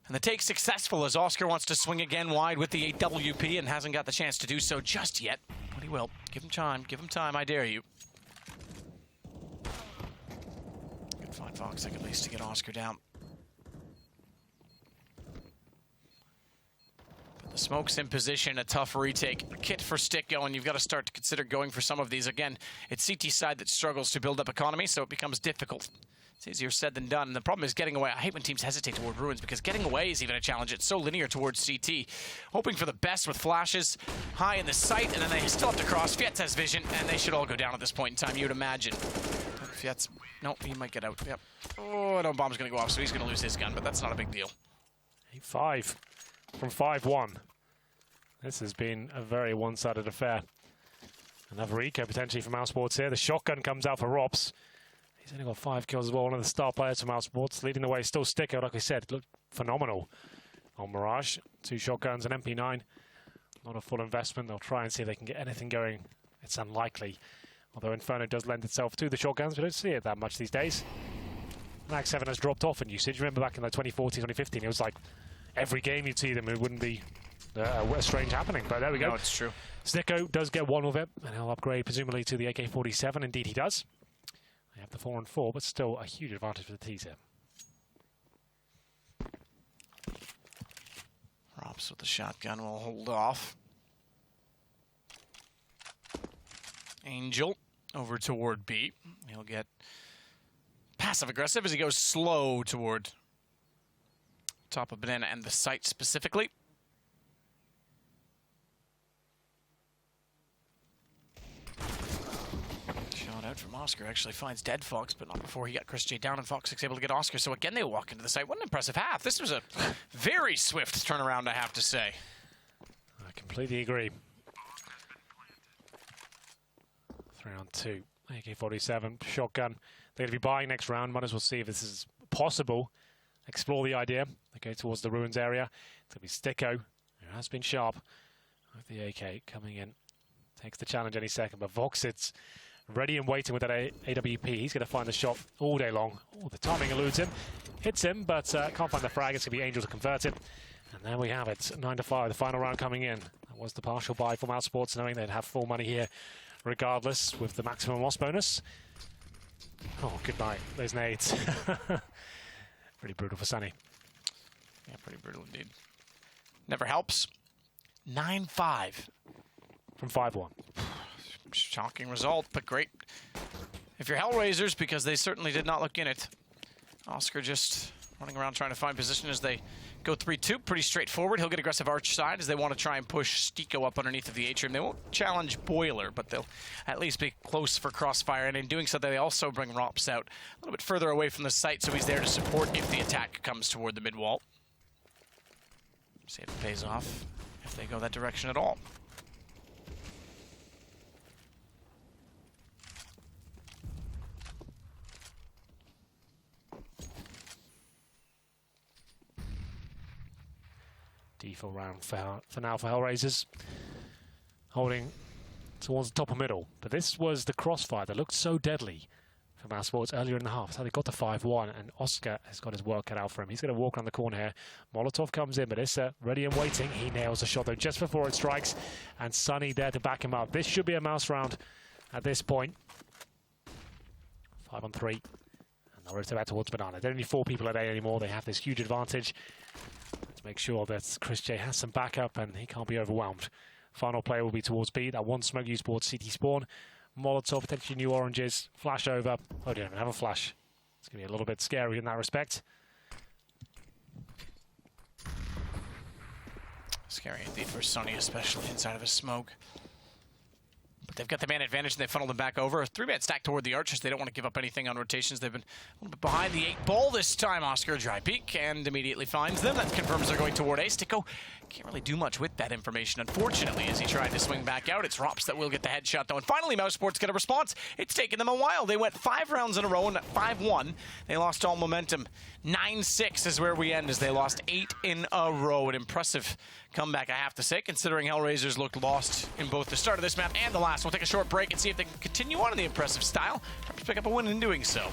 And the take successful as Oscar wants to swing again wide with the 8WP and hasn't got the chance to do so just yet. But he will. Give him time. Give him time. I dare you. Good find, Fox, at least to get Oscar down. But the smoke's in position. A tough retake. A kit for Stick going. You've got to start to consider going for some of these. Again, it's CT side that struggles to build up economy, so it becomes difficult. It's easier said than done. And the problem is getting away. I hate when teams hesitate toward Ruins because getting away is even a challenge. It's so linear towards CT. Hoping for the best with flashes high in the sight, and then they still have to cross. Fietz has vision, and they should all go down at this point in time, you'd imagine. Fietz, no, he might get out. Yep. Oh, no, bomb's going to go off, so he's going to lose his gun, but that's not a big deal. 8-5 from 5-1. This has been a very one-sided affair. Another eco potentially for mousesports here. The shotgun comes out for Rops. He's only got 5 kills as well. One of the star players from mousesports leading the way. Still Sticko, like I said, looked phenomenal on Mirage. 2 shotguns, an MP9. Not a full investment. They'll try and see if they can get anything going. It's unlikely. Although Inferno does lend itself to the shotguns, we don't see it that much these days. Mag 7 has dropped off in usage. Remember back in like 2014, 2015, it was like every game you'd see them, it wouldn't be a strange happening. But there we go. No, it's true. Sticko does get one with it, and he'll upgrade presumably to the AK-47. Indeed, he does. They have the 4-on-4, but still a huge advantage for the teaser. Rops with the shotgun will hold off. Angel over toward B. He'll get passive-aggressive as he goes slow toward top of Banana and the site specifically. Shot out from Oscar. Actually finds dead Fox, but not before he got Chris J down, and Fox is able to get Oscar. So again, they walk into the site. What an impressive half. This was a very swift turnaround, I have to say. I completely agree. 3-on-2. AK-47, shotgun. They're going to be buying next round. Might as well see if this is possible. Explore the idea. They go towards the ruins area. It's going to be Sticko, who has been sharp with the AK coming in. Takes the challenge any second, but Vox sits ready and waiting with that AWP. He's going to find the shot all day long. Oh, the timing eludes him. Hits him, but can't find the frag. It's going to be Angel to convert it. And there we have it. 9-5, the final round coming in. That was the partial buy for mousesports, knowing they'd have full money here regardless with the maximum loss bonus. Oh, good night. Those nades. Pretty brutal for Sunny. Yeah, pretty brutal indeed. Never helps. 9-5. From 5-1. Shocking result, but great if you're HellRaisers, because they certainly did not look in it. Oscar just running around trying to find position as they go 3-2. Pretty straightforward. He'll get aggressive arch side as they want to try and push Stiko up underneath of the atrium. They won't challenge Boiler, but they'll at least be close for crossfire. And in doing so, they also bring Rops out a little bit further away from the site, so he's there to support if the attack comes toward the mid wall. See if it pays off, if they go that direction at all. Default round for now for HellRaisers. Holding towards the top of middle. But this was the crossfire that looked so deadly for mousesports earlier in the half. That's how they got to 5-1, and Oscar has got his work cut out for him. He's going to walk around the corner here. Molotov comes in, but Issa ready and waiting. He nails the shot though just before it strikes, and Sunny there to back him up. This should be a mouse round at this point. 5-on-3. And they'll rotate back towards Banana. They don't need 4 people at A anymore. They have this huge advantage. Let's make sure that Chris J has some backup and he can't be overwhelmed. Final play will be towards B. That one smoke used towards CT spawn. Molotov, potentially new oranges. Flash over. Oh, they don't even have a flash. It's going to be a little bit scary in that respect. Scary indeed for Sonny, especially inside of a smoke. But they've got the man advantage and they funnel them back over. A 3-man stack toward the Archers. They don't want to give up anything on rotations. They've been a little bit behind the 8 ball this time. Oscar dry peek and immediately finds them. That confirms they're going toward A. Stiko can't really do much with that information, unfortunately, as he tried to swing back out. It's Rops that will get the headshot, though. And finally, mousesports get a response. It's taken them a while. They went 5 rounds in a row, and at 5-1, they lost all momentum. 9-6 is where we end, as they lost 8 in a row. An impressive comeback, I have to say, considering HellRaisers looked lost in both the start of this map and the last. We'll take a short break and see if they can continue on in the impressive style. Perhaps pick up a win in doing so.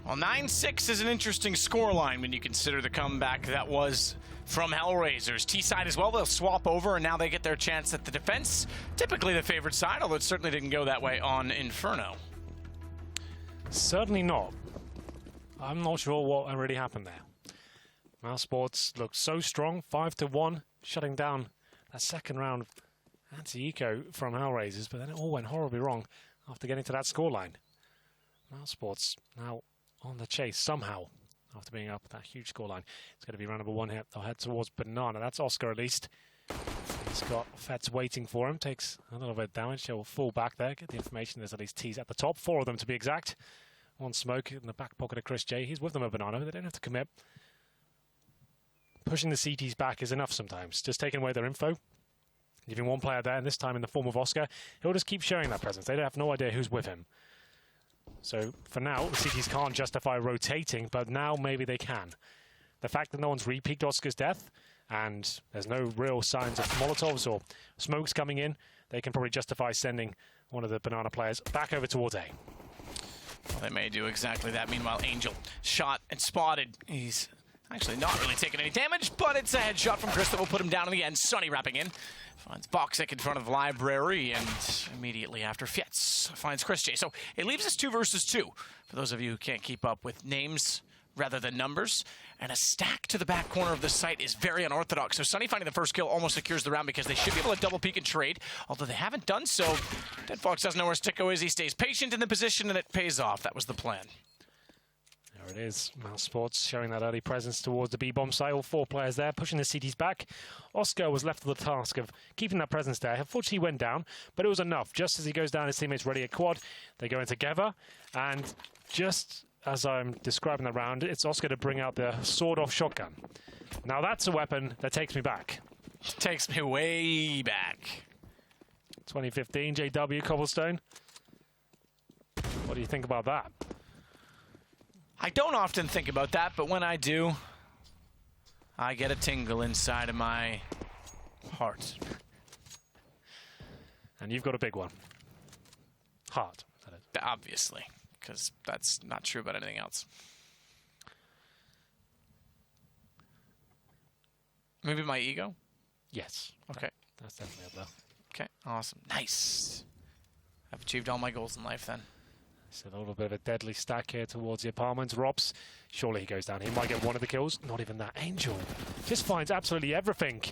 Well, 9-6 is an interesting scoreline when you consider the comeback that was from HellRaisers. T-side as well, they'll swap over, and now they get their chance at the defense. Typically the favored side, although it certainly didn't go that way on Inferno. Certainly not. I'm not sure what really happened there. mousesports looked so strong, 5-1, shutting down that second round anti-eco from HellRaisers, but then it all went horribly wrong after getting to that scoreline. mousesports now on the chase somehow after being up that huge scoreline. It's going to be round number 1 here. They'll head towards Banana. That's Oscar at least. He's got Feds waiting for him. Takes a little bit of damage. He'll fall back there. Get the information. There's at least T's at the top. 4 of them to be exact. One smoke in the back pocket of Chris J. He's with them at Banana. They don't have to commit. Pushing the CTs back is enough sometimes. Just taking away their info. Leaving one player there, and this time in the form of Oscar. He'll just keep showing that presence. They have no idea who's with him. So for now, the CTs can't justify rotating, but now maybe they can. The fact that no one's re-peaked Oscar's death, and there's no real signs of Molotovs or smokes coming in, they can probably justify sending one of the Banana players back over towards A. Well, they may do exactly that. Meanwhile, Angel shot and spotted. He's actually not really taking any damage, but it's a headshot from Chris that will put him down in the end. Sonny wrapping in. Finds Boxic in front of the Library, and immediately after, Fietz finds Chris J. So it leaves us 2 versus 2. For those of you who can't keep up with names rather than numbers. And a stack to the back corner of the site is very unorthodox. So Sonny finding the first kill almost secures the round because they should be able to double peek and trade. Although they haven't done so. Dead Fox doesn't know where Sticko is. He stays patient in the position and it pays off. That was the plan. There it is. mousesports showing that early presence towards the B-bomb site. All 4 players there, pushing the CTs back. Oscar was left with the task of keeping that presence there. Unfortunately, he went down, but it was enough. Just as he goes down, his teammates ready at quad. They go in together, and just as I'm describing the round, it's Oscar to bring out the sawed-off shotgun. Now that's a weapon that takes me back. Takes me way back. 2015, JW, Cobblestone. What do you think about that? I don't often think about that, but when I do, I get a tingle inside of my heart. And you've got a big one. Heart. Obviously, because that's not true about anything else. Maybe my ego? Yes. Okay. That's definitely up there. Okay, awesome. Nice. I've achieved all my goals in life then. So a little bit of a deadly stack here towards the apartments. Robs, surely he goes down. He might get one of the kills. Not even that. Angel just finds absolutely everything.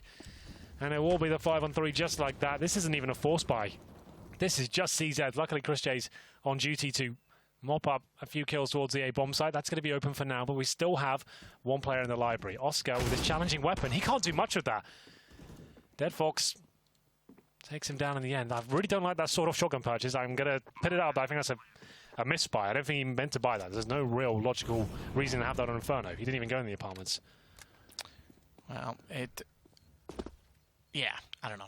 And it will be the 5-on-3 just like that. This isn't even a force buy. This is just CZ. Luckily, Chris J's on duty to mop up a few kills towards the A-bomb site. That's going to be open for now, but we still have 1 player in the library. Oscar with his challenging weapon. He can't do much with that. Dead Fox takes him down in the end. I really don't like that sawed-off shotgun purchase. I'm going to put it out, but I think that's a misbuy. I don't think he meant to buy that. There's no real logical reason to have that on Inferno. He didn't even go in the apartments. Well, yeah, I don't know.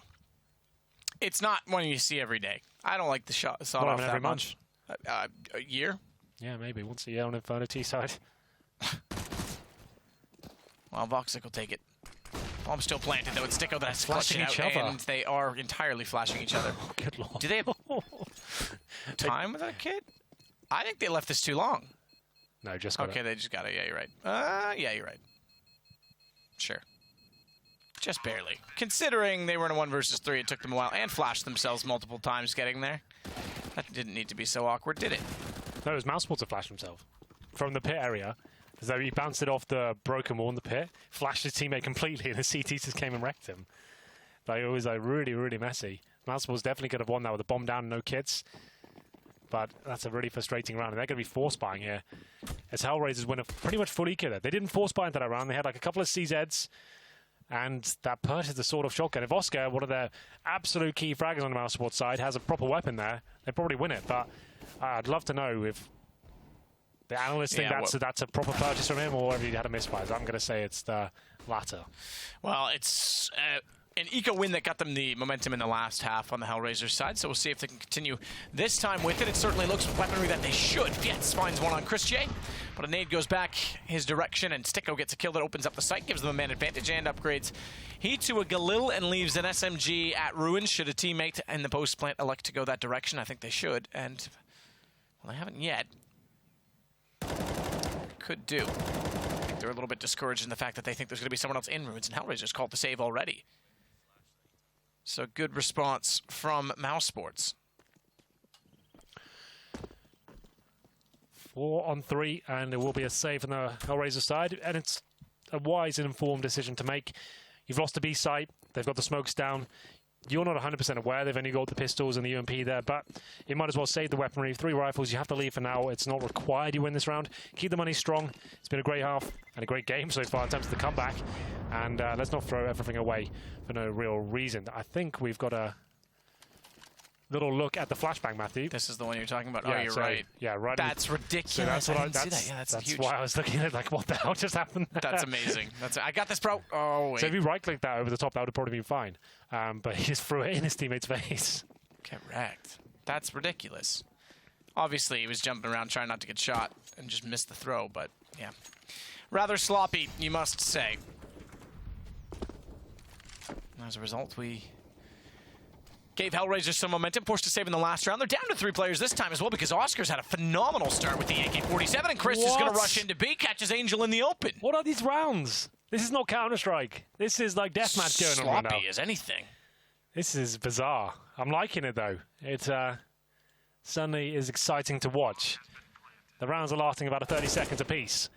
It's not one you see every day. I don't like the sawed off that much. A year? Yeah, maybe. Once a year on Inferno T-side. Well, Voxic will take it. Bomb still planted, though. It's Sticko that's flashing each other. And they are entirely flashing each other. Oh, good lord. Do they have time with that kid? I think they left this too long. No, just got Okay, they just got it. Yeah, you're right. Yeah, you're right. Sure. Just barely. Considering they were in a 1 versus 3, it took them a while and flashed themselves multiple times getting there. That didn't need to be so awkward, did it? No, it was mousesports that flashed himself from the pit area. As though he bounced it off the broken wall in the pit, flashed his teammate completely, and the CT just came and wrecked him. Like, it was like really, really messy. mousesports definitely could have won that with a bomb down and no kits. But that's a really frustrating round, and they're going to be force buying here. As HellRaisers win a pretty much full eco there. They didn't force buy into that round. They had like a couple of CZs, and that purchased the sawed-off shotgun. If Oscar, one of their absolute key fraggers on the mousesports side, has a proper weapon there, they probably win it. But I'd love to know if the analysts think that's a proper purchase from him, or if he had a misfire. I'm going to say it's the latter. Well, it's an eco win that got them the momentum in the last half on the HellRaisers side, so we'll see if they can continue this time with it. It certainly looks weaponry that they should. Fietz finds one on Chris J, but a nade goes back his direction, and Sticko gets a kill that opens up the site, gives them a man advantage and upgrades. He to a Galil and leaves an SMG at ruin. Should a teammate in the post plant elect to go that direction? I think they should, and well, they haven't yet. Could do. I think they're a little bit discouraged in the fact that they think there's going to be someone else in ruins, and HellRaisers called the save already. So good response from mousesports. 4-on-3, and there will be a save on the HellRaiser side, and it's a wise and informed decision to make. You've lost the B site. They've got the smokes down. You're not 100% aware. They've only got the pistols and the UMP there, but you might as well save the weaponry. 3 rifles, you have to leave for now. It's not required you win this round. Keep the money strong. It's been a great half and a great game so far in terms of the comeback. And let's not throw everything away for no real reason. I think we've got a little look at the flashbang, Matthew. This is the one you're talking about. Yeah, oh, you're so, right. Yeah, right. That's ridiculous. So that's what I didn't see that. Yeah, that's huge. why I was looking at it like, what the hell just happened? That's amazing. I got this, bro. Oh, wait. So if you right-click that over the top, that would have probably been fine. But he just threw it in his teammate's face. Correct. That's ridiculous. Obviously, he was jumping around trying not to get shot and just missed the throw, but yeah. Rather sloppy, you must say. As a result, we gave HellRaisers some momentum, forced to save in the last round. They're down to 3 players this time as well because Oscar's had a phenomenal start with the AK-47, and Chris is going to rush into B, catches Angel in the open. What are these rounds? This is not Counter-Strike. This is like deathmatch going on right now. Sloppy as anything. This is bizarre. I'm liking it, though. It certainly is exciting to watch. The rounds are lasting about 30 seconds apiece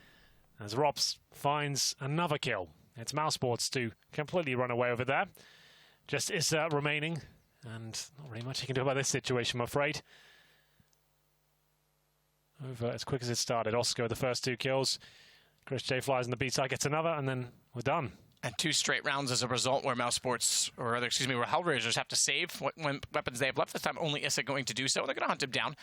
as Rops finds another kill. It's mousesports to completely run away over there. Just Issa remaining, and not really much he can do about this situation, I'm afraid. Over as quick as it started. Oscar with the first 2 kills. Chris J flies on the B side, gets another, and then we're done. And 2 straight rounds as a result where mousesports, or rather, excuse me, where HellRaisers have to save what weapons they have left. This time only Issa going to do so. They're going to hunt him down,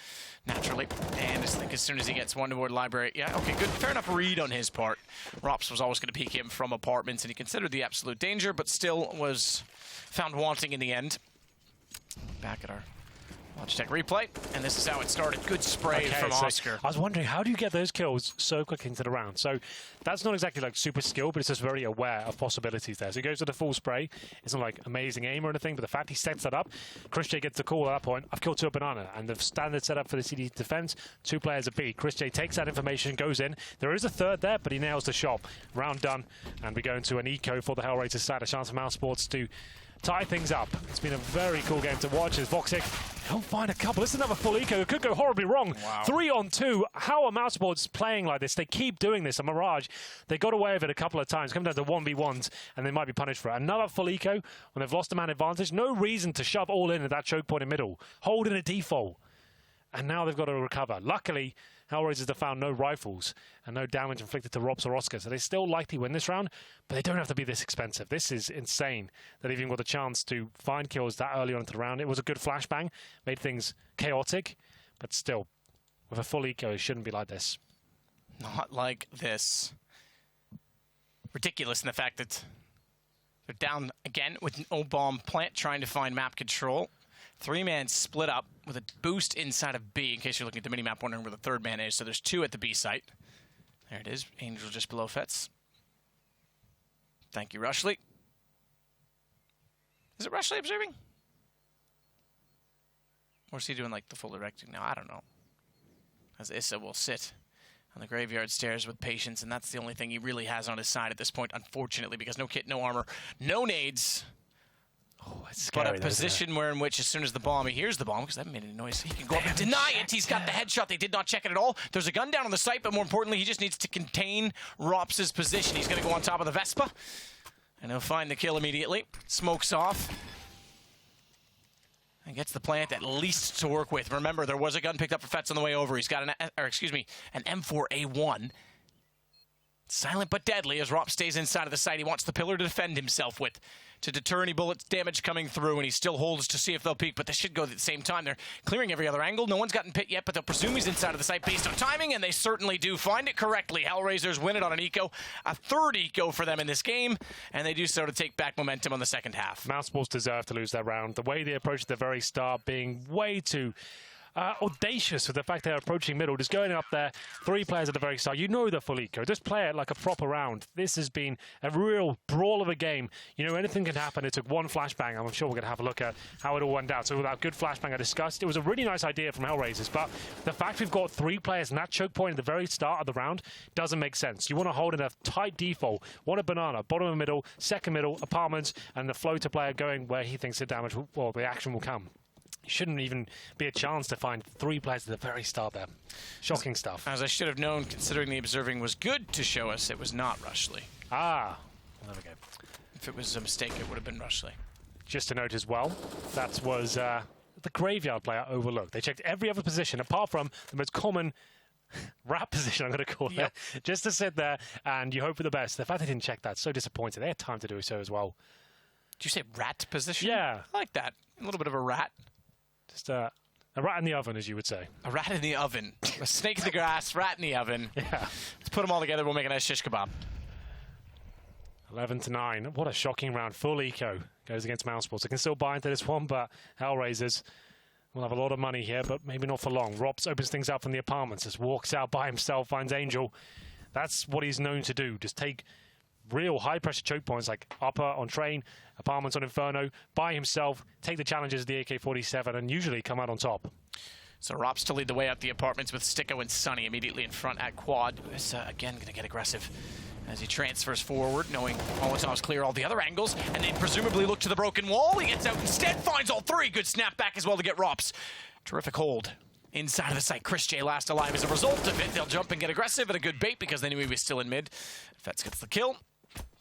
naturally. And I think as soon as he gets one toward library, yeah, okay, good, fair enough read on his part. Rops was always going to peek him from apartments, and he considered the absolute danger, but still was found wanting in the end. Back at our Logitech replay, and this is how it started. Good spray from Oscar. I was wondering, how do you get those kills so quick into the round? So that's not exactly like super skill, but it's just very aware of possibilities there. So he goes to the full spray. It's not like amazing aim or anything, but the fact he sets that up, Chris J gets the call at that point. I've killed 2 Banana, and the standard setup for the CD defense, 2 players at B. Chris J takes that information, goes in. There is a 3rd there, but he nails the shot. Round done, and we go into an eco for the HellRaisers side. A chance for mousesports to tie things up. It's been a very cool game to watch as Voxic don't find a couple. This is another full eco. It could go horribly wrong. Wow. 3 on 2. How are mousesports playing like this? They keep doing this. A Mirage, they got away with it a couple of times. Come down to 1v1s, and they might be punished for it. Another full eco when they've lost a man advantage. No reason to shove all in at that choke point in middle. Hold in a default. And now they've got to recover. Luckily, HellRaisers have found no rifles and no damage inflicted to Rops or Oscar, so they still likely win this round, but they don't have to be this expensive. This is insane that they've even got the chance to find kills that early on into the round. It was a good flashbang, made things chaotic, but still, with a full eco, it shouldn't be like this. Not like this. Ridiculous in the fact that they're down again with an O-bomb plant trying to find map control. 3-man split up with a boost inside of B, in case you're looking at the minimap wondering where the 3rd man is. So there's 2 at the B site. There it is. Angel just below Fetz. Thank you, Rushley. Is it Rushley observing? Or is he doing like the full directing now? I don't know. As Issa will sit on the graveyard stairs with patience, and that's the only thing he really has on his side at this point, unfortunately, because no kit, no armor, no nades. Oh, it's scary, but a position where in which as soon as the bomb, he hears the bomb, because that made any noise, he can go up and deny it. He's got the headshot. They did not check it at all. There's a gun down on the site, but more importantly, he just needs to contain Rops' position. He's going to go on top of the Vespa, and he'll find the kill immediately. Smokes off. And gets the plant at least to work with. Remember, there was a gun picked up for Fetz on the way over. He's got an M4A1. Silent but deadly as Rop stays inside of the site. He wants the pillar to defend himself with, to deter any bullets damage coming through, and he still holds to see if they'll peek, but they should go at the same time. They're clearing every other angle. No one's gotten pit yet, but they'll presume he's inside of the site based on timing, and they certainly do find it correctly. HellRaisers win it on an eco, a 3rd eco for them in this game, and they do so to take back momentum on the second half. Mousesports deserve to lose that round. The way they approached at the very start, being way too audacious with the fact they're approaching middle, just going up there, 3 players at the very start. You know the full eco. Just play it like a proper round. This has been a real brawl of a game. You know, anything can happen. It took 1 flashbang. I'm sure we're going to have a look at how it all went down. So with that good flashbang I discussed, it was a really nice idea from HellRaisers, but the fact we've got 3 players in that choke point at the very start of the round doesn't make sense. You want to hold in a tight default. Want a banana, bottom of middle, second middle, apartments, and the floater player going where he thinks the damage, well, the action will come. Shouldn't even be a chance to find 3 players at the very start there. Shocking stuff. As I should have known, considering the observing was good to show us, it was not Rushley. Ah, well, there we go. If it was a mistake, it would have been Rushley. Just to note as well, that was the graveyard player overlooked. They checked every other position apart from the most common rat position, I'm going to call it, just to sit there and you hope for the best. The fact they didn't check that, so disappointed. They had time to do so as well. Did you say rat position? Yeah. I like that. A little bit of a rat. Just a rat in the oven, as you would say. A rat in the oven. A snake in the grass, rat in the oven. Yeah. Let's put them all together. We'll make a nice shish kebab. 11-9. What a shocking round. Full eco goes against mousesports. They can still buy into this one, but HellRaisers will have a lot of money here, but maybe not for long. Robs opens things up from the apartments, just walks out by himself, finds Angel. That's what he's known to do. Just take real high-pressure choke points like upper on Train, apartments on Inferno, by himself, take the challenges of the AK-47, and usually come out on top. So Rops to lead the way up the apartments with Sticko and Sunny immediately in front at quad. Is again going to get aggressive as he transfers forward, knowing Molotov's clear all the other angles, and they presumably look to the broken wall. He gets out instead, finds all three. Good snap back as well to get Rops. Terrific hold inside of the site. Chris J last alive as a result of it. They'll jump and get aggressive, and a good bait because they knew he was still in mid. Fetz gets the kill.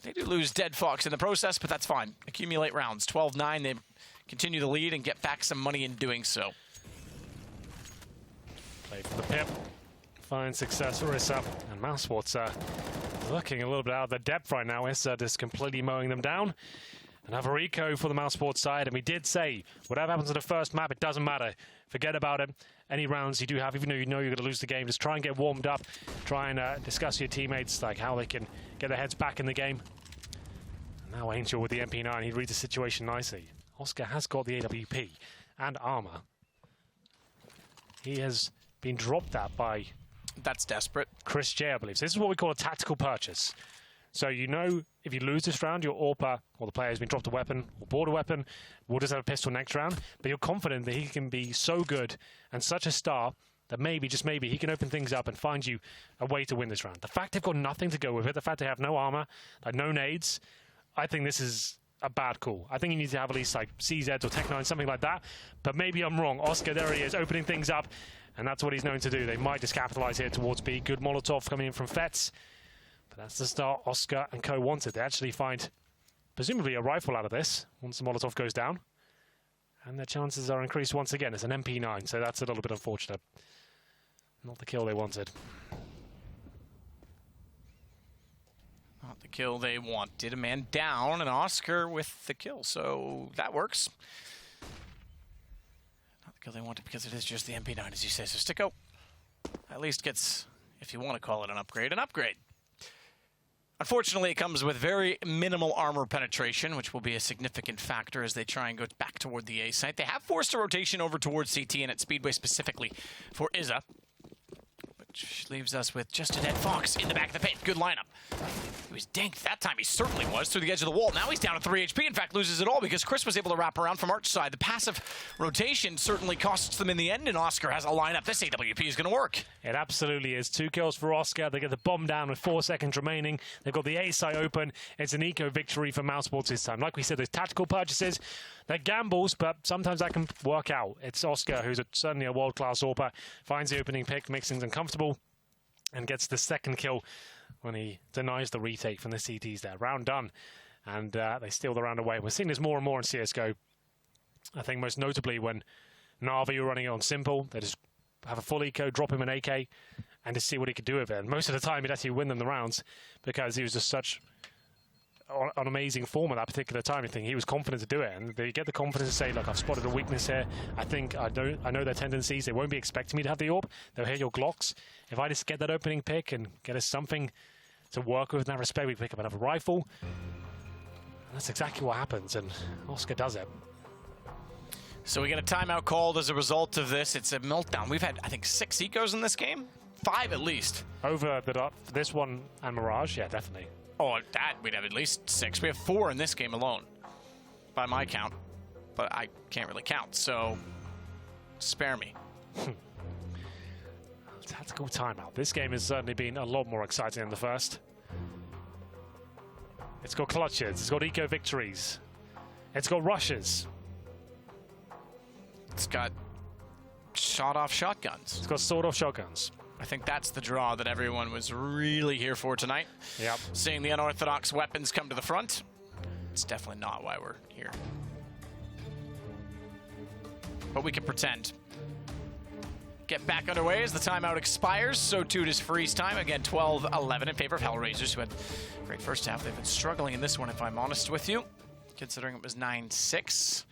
They do lose Dead Fox in the process, but that's fine. Accumulate rounds. 12-9, they continue the lead and get back some money in doing so. Play for the pip. Fine success for Issa. And mousesports looking a little bit out of their depth right now. Issa just completely mowing them down. Another eco for the mousesports side. And we did say, whatever happens in the first map, it doesn't matter. Forget about it. Any rounds you do have, even though you know you're going to lose the game, just try and get warmed up. Try and discuss your teammates, like how they can get their heads back in the game. And now Angel with the MP9, he reads the situation nicely. Oscar has got the AWP and armor. He has been dropped at by... That's desperate. Chris J, I believe. So this is what we call a tactical purchase. So you know if you lose this round, your AWPer, or the player has been dropped a weapon, or bought a weapon, will just have a pistol next round. But you're confident that he can be so good and such a star that maybe, just maybe, he can open things up and find you a way to win this round. The fact they've got nothing to go with it, the fact they have no armor, like no nades, I think this is a bad call. I think you need to have at least like CZs or Tech-9, something like that. But maybe I'm wrong. Oscar, there he is, opening things up. And that's what he's known to do. They might just capitalize here towards B. Good Molotov coming in from Fetz. But that's the start Oscar and co wanted. They actually find, presumably, a rifle out of this once the Molotov goes down. And their chances are increased once again. It's an MP9, so that's a little bit unfortunate. Not the kill they wanted. Not the kill they wanted. A man down, and Oscar with the kill, so that works. They want it because it is just the MP9, as you say. So Sticko at least gets, if you want to call it an upgrade, an upgrade. Unfortunately, it comes with very minimal armor penetration, which will be a significant factor as they try and go back toward the A site. They have forced a rotation over towards CT and at Speedway specifically for Izza, which leaves us with just a Dead Fox in the back of the pit. Good lineup. He was danked that time. He certainly was through the edge of the wall. Now he's down to 3 HP. In fact, loses it all because Chris was able to wrap around from Arch side. The passive rotation certainly costs them in the end, and Oscar has a lineup. This AWP is going to work. It absolutely is. 2 kills for Oscar. They get the bomb down with 4 seconds remaining. They've got the A site open. It's an eco victory for mousesports this time. Like we said, those tactical purchases, they're gambles, but sometimes that can work out. It's Oscar, who's certainly a world-class AWPer, finds the opening pick, makes things uncomfortable, and gets the second kill when he denies the retake from the CTs there. Round done, and they steal the round away. We're seeing this more and more in CSGO. I think most notably when Na'Vi were running it on Simple, they just have a full eco, drop him an AK, and just see what he could do with it. And most of the time, he'd actually win them the rounds because he was just such an amazing form at that particular time. I think he was confident to do it, and they get the confidence to say, look, I've spotted a weakness here. I know their tendencies. They won't be expecting me to have the AWP. They'll hear your Glocks. If I just get that opening pick and get us something to work with in that respect, we pick up another rifle. And that's exactly what happens, and Oscar does it. So we get a timeout called as a result of this. It's a meltdown. We've had, I think, 6 ecos in this game. 5 at least. Over this one and Mirage, yeah, definitely. Oh, that we'd have at least 6. We have 4 in this game alone, by my count. But I can't really count, so spare me. Tactical timeout. This game has certainly been a lot more exciting than the first. It's got clutches, it's got eco victories, it's got rushes. It's got shot-off shotguns. It's got sawed-off shotguns. I think that's the draw that everyone was really here for tonight. Yep. Seeing the unorthodox weapons come to the front. It's definitely not why we're here. But we can pretend. Get back underway as the timeout expires. So too does freeze time. Again, 12-11 in favor of HellRaisers, who had a great first half. They've been struggling in this one, if I'm honest with you, considering it was 9-6.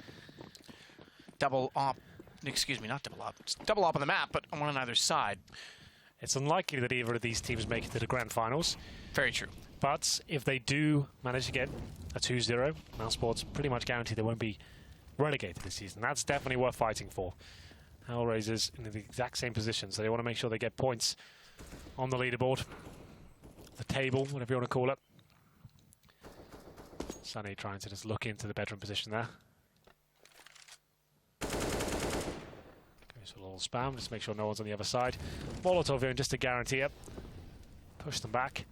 Double op. Excuse me, not double op. It's double op on the map, but one on either side. It's unlikely that either of these teams make it to the grand finals. Very true. But if they do manage to get a 2-0, mousesports pretty much guarantee they won't be relegated this season. That's definitely worth fighting for. HellRaisers in the exact same position, so they want to make sure they get points on the leaderboard, the table, whatever you want to call it. Sunny trying to just look into the bedroom position there. Goes for a little spam, just make sure no one's on the other side. Molotov in just to guarantee it. Push them back.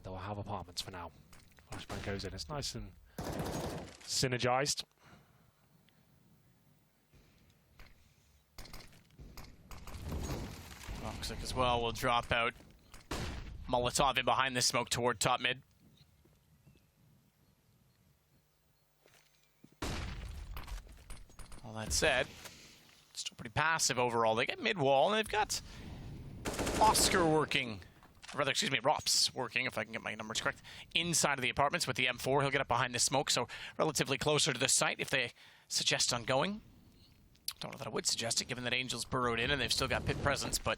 They'll have apartments for now. Flashbang goes in. It's nice and synergized. Toxic as well will drop out. Molotov in behind the smoke toward top mid. All that said, still pretty passive overall. They get mid wall and they've got Oscar working. Or rather, excuse me, Rops working, if I can get my numbers correct, inside of the apartments with the M4. He'll get up behind the smoke, so relatively closer to the site if they suggest on going. Don't know that I would suggest it, given that Angel's burrowed in and they've still got pit presence, but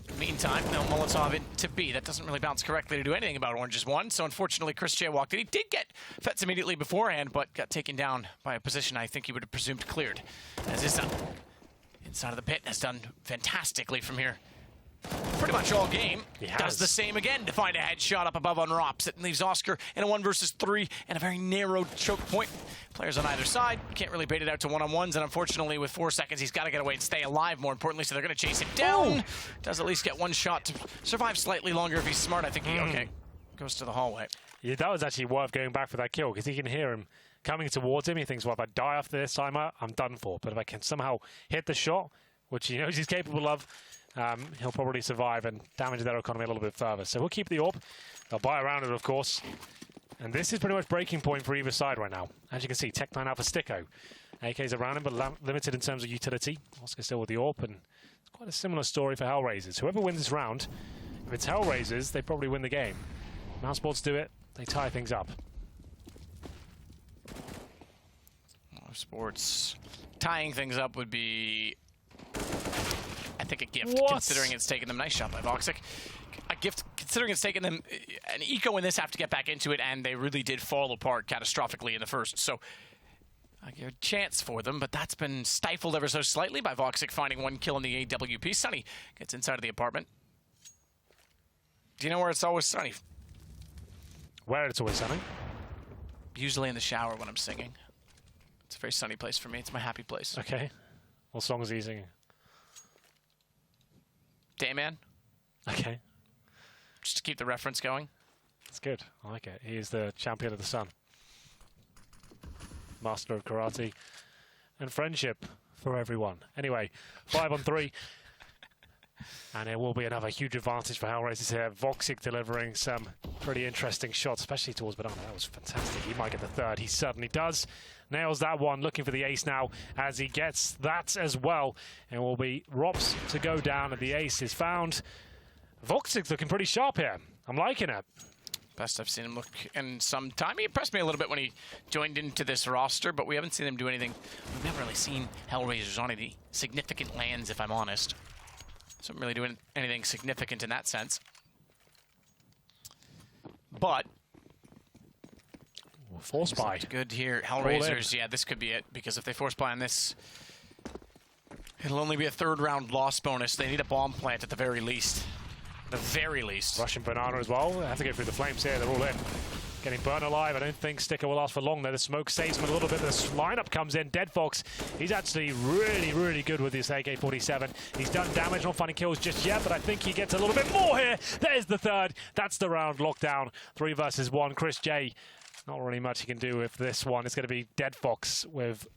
in the meantime, no Molotov into B. That doesn't really bounce correctly to do anything about Orange's one, so unfortunately Chris J walked in. He did get Fets immediately beforehand, but got taken down by a position I think he would have presumed cleared. As Issa, inside of the pit, has done fantastically from here. Pretty much all game. Does the same again to find a headshot up above on Rops. It leaves Oscar in a 1 versus 3 and a very narrow choke point. Players on either side can't really bait it out to one-on-ones, and unfortunately with 4 seconds he's got to get away and stay alive, more importantly, so they're going to chase him down. Does at least get one shot to survive slightly longer if he's smart. I think he, okay, goes to the hallway. Yeah, that was actually worth going back for that kill, because he can hear him coming towards him. He thinks, well, if I die after this timer, I'm done for. But if I can somehow hit the shot, which he knows he's capable of, he'll probably survive and damage their economy a little bit further. So we'll keep the AWP. They'll buy around it, of course. And this is pretty much breaking point for either side right now. As you can see, Tech9 out for Sticko. AK's around him, but limited in terms of utility. Oscar still with the AWP, and it's quite a similar story for HellRaisers. Whoever wins this round, if it's HellRaisers, they probably win the game. mousesports do it, they tie things up. mousesports tying things up would be, I think, a gift, considering it's taken them. Nice shot by Voxic. A gift, considering it's taken them an eco in this, have to get back into it, and they really did fall apart catastrophically in the first. So a chance for them, but that's been stifled ever so slightly by Voxic finding 1 kill in the AWP. Sunny gets inside of the apartment. Do you know where it's always sunny? Where it's always sunny? Usually in the shower when I'm singing. It's a very sunny place for me. It's my happy place. Okay. What song is he singing? Dayman. Okay. Just to keep the reference going. That's good. I like it. He is the champion of the sun. Master of karate and friendship for everyone. Anyway, 5 on 3. And it will be another huge advantage for HellRaisers here. Voxic delivering some pretty interesting shots, especially towards Banana. That was fantastic. He might get the third. He certainly does. Nails that one, looking for the ace now as he gets that as well. And it will be Rops to go down, and the ace is found. Voxic's looking pretty sharp here. I'm liking it. Best I've seen him look in some time. He impressed me a little bit when he joined into this roster, but we haven't seen him do anything. We've never really seen HellRaisers on any significant lands, if I'm honest. So I'm really doing anything significant in that sense. But Force buy. Good here. HellRaisers, yeah, this could be it, because if they force buy on this, it'll only be a 3rd round loss bonus. They need a bomb plant at the very least. The very least. Russian Banana as well. They have to go through the flames here. They're all in. Getting burned alive. I don't think Sticker will last for long there. The smoke saves him a little bit. The lineup comes in. Dead Fox, he's actually really, really good with this AK-47. He's done damage, not finding kills just yet, but I think he gets a little bit more here. There's the third. That's the round lockdown. 3 versus 1. Chris J, not really much he can do with this one. It's going to be Dead Fox with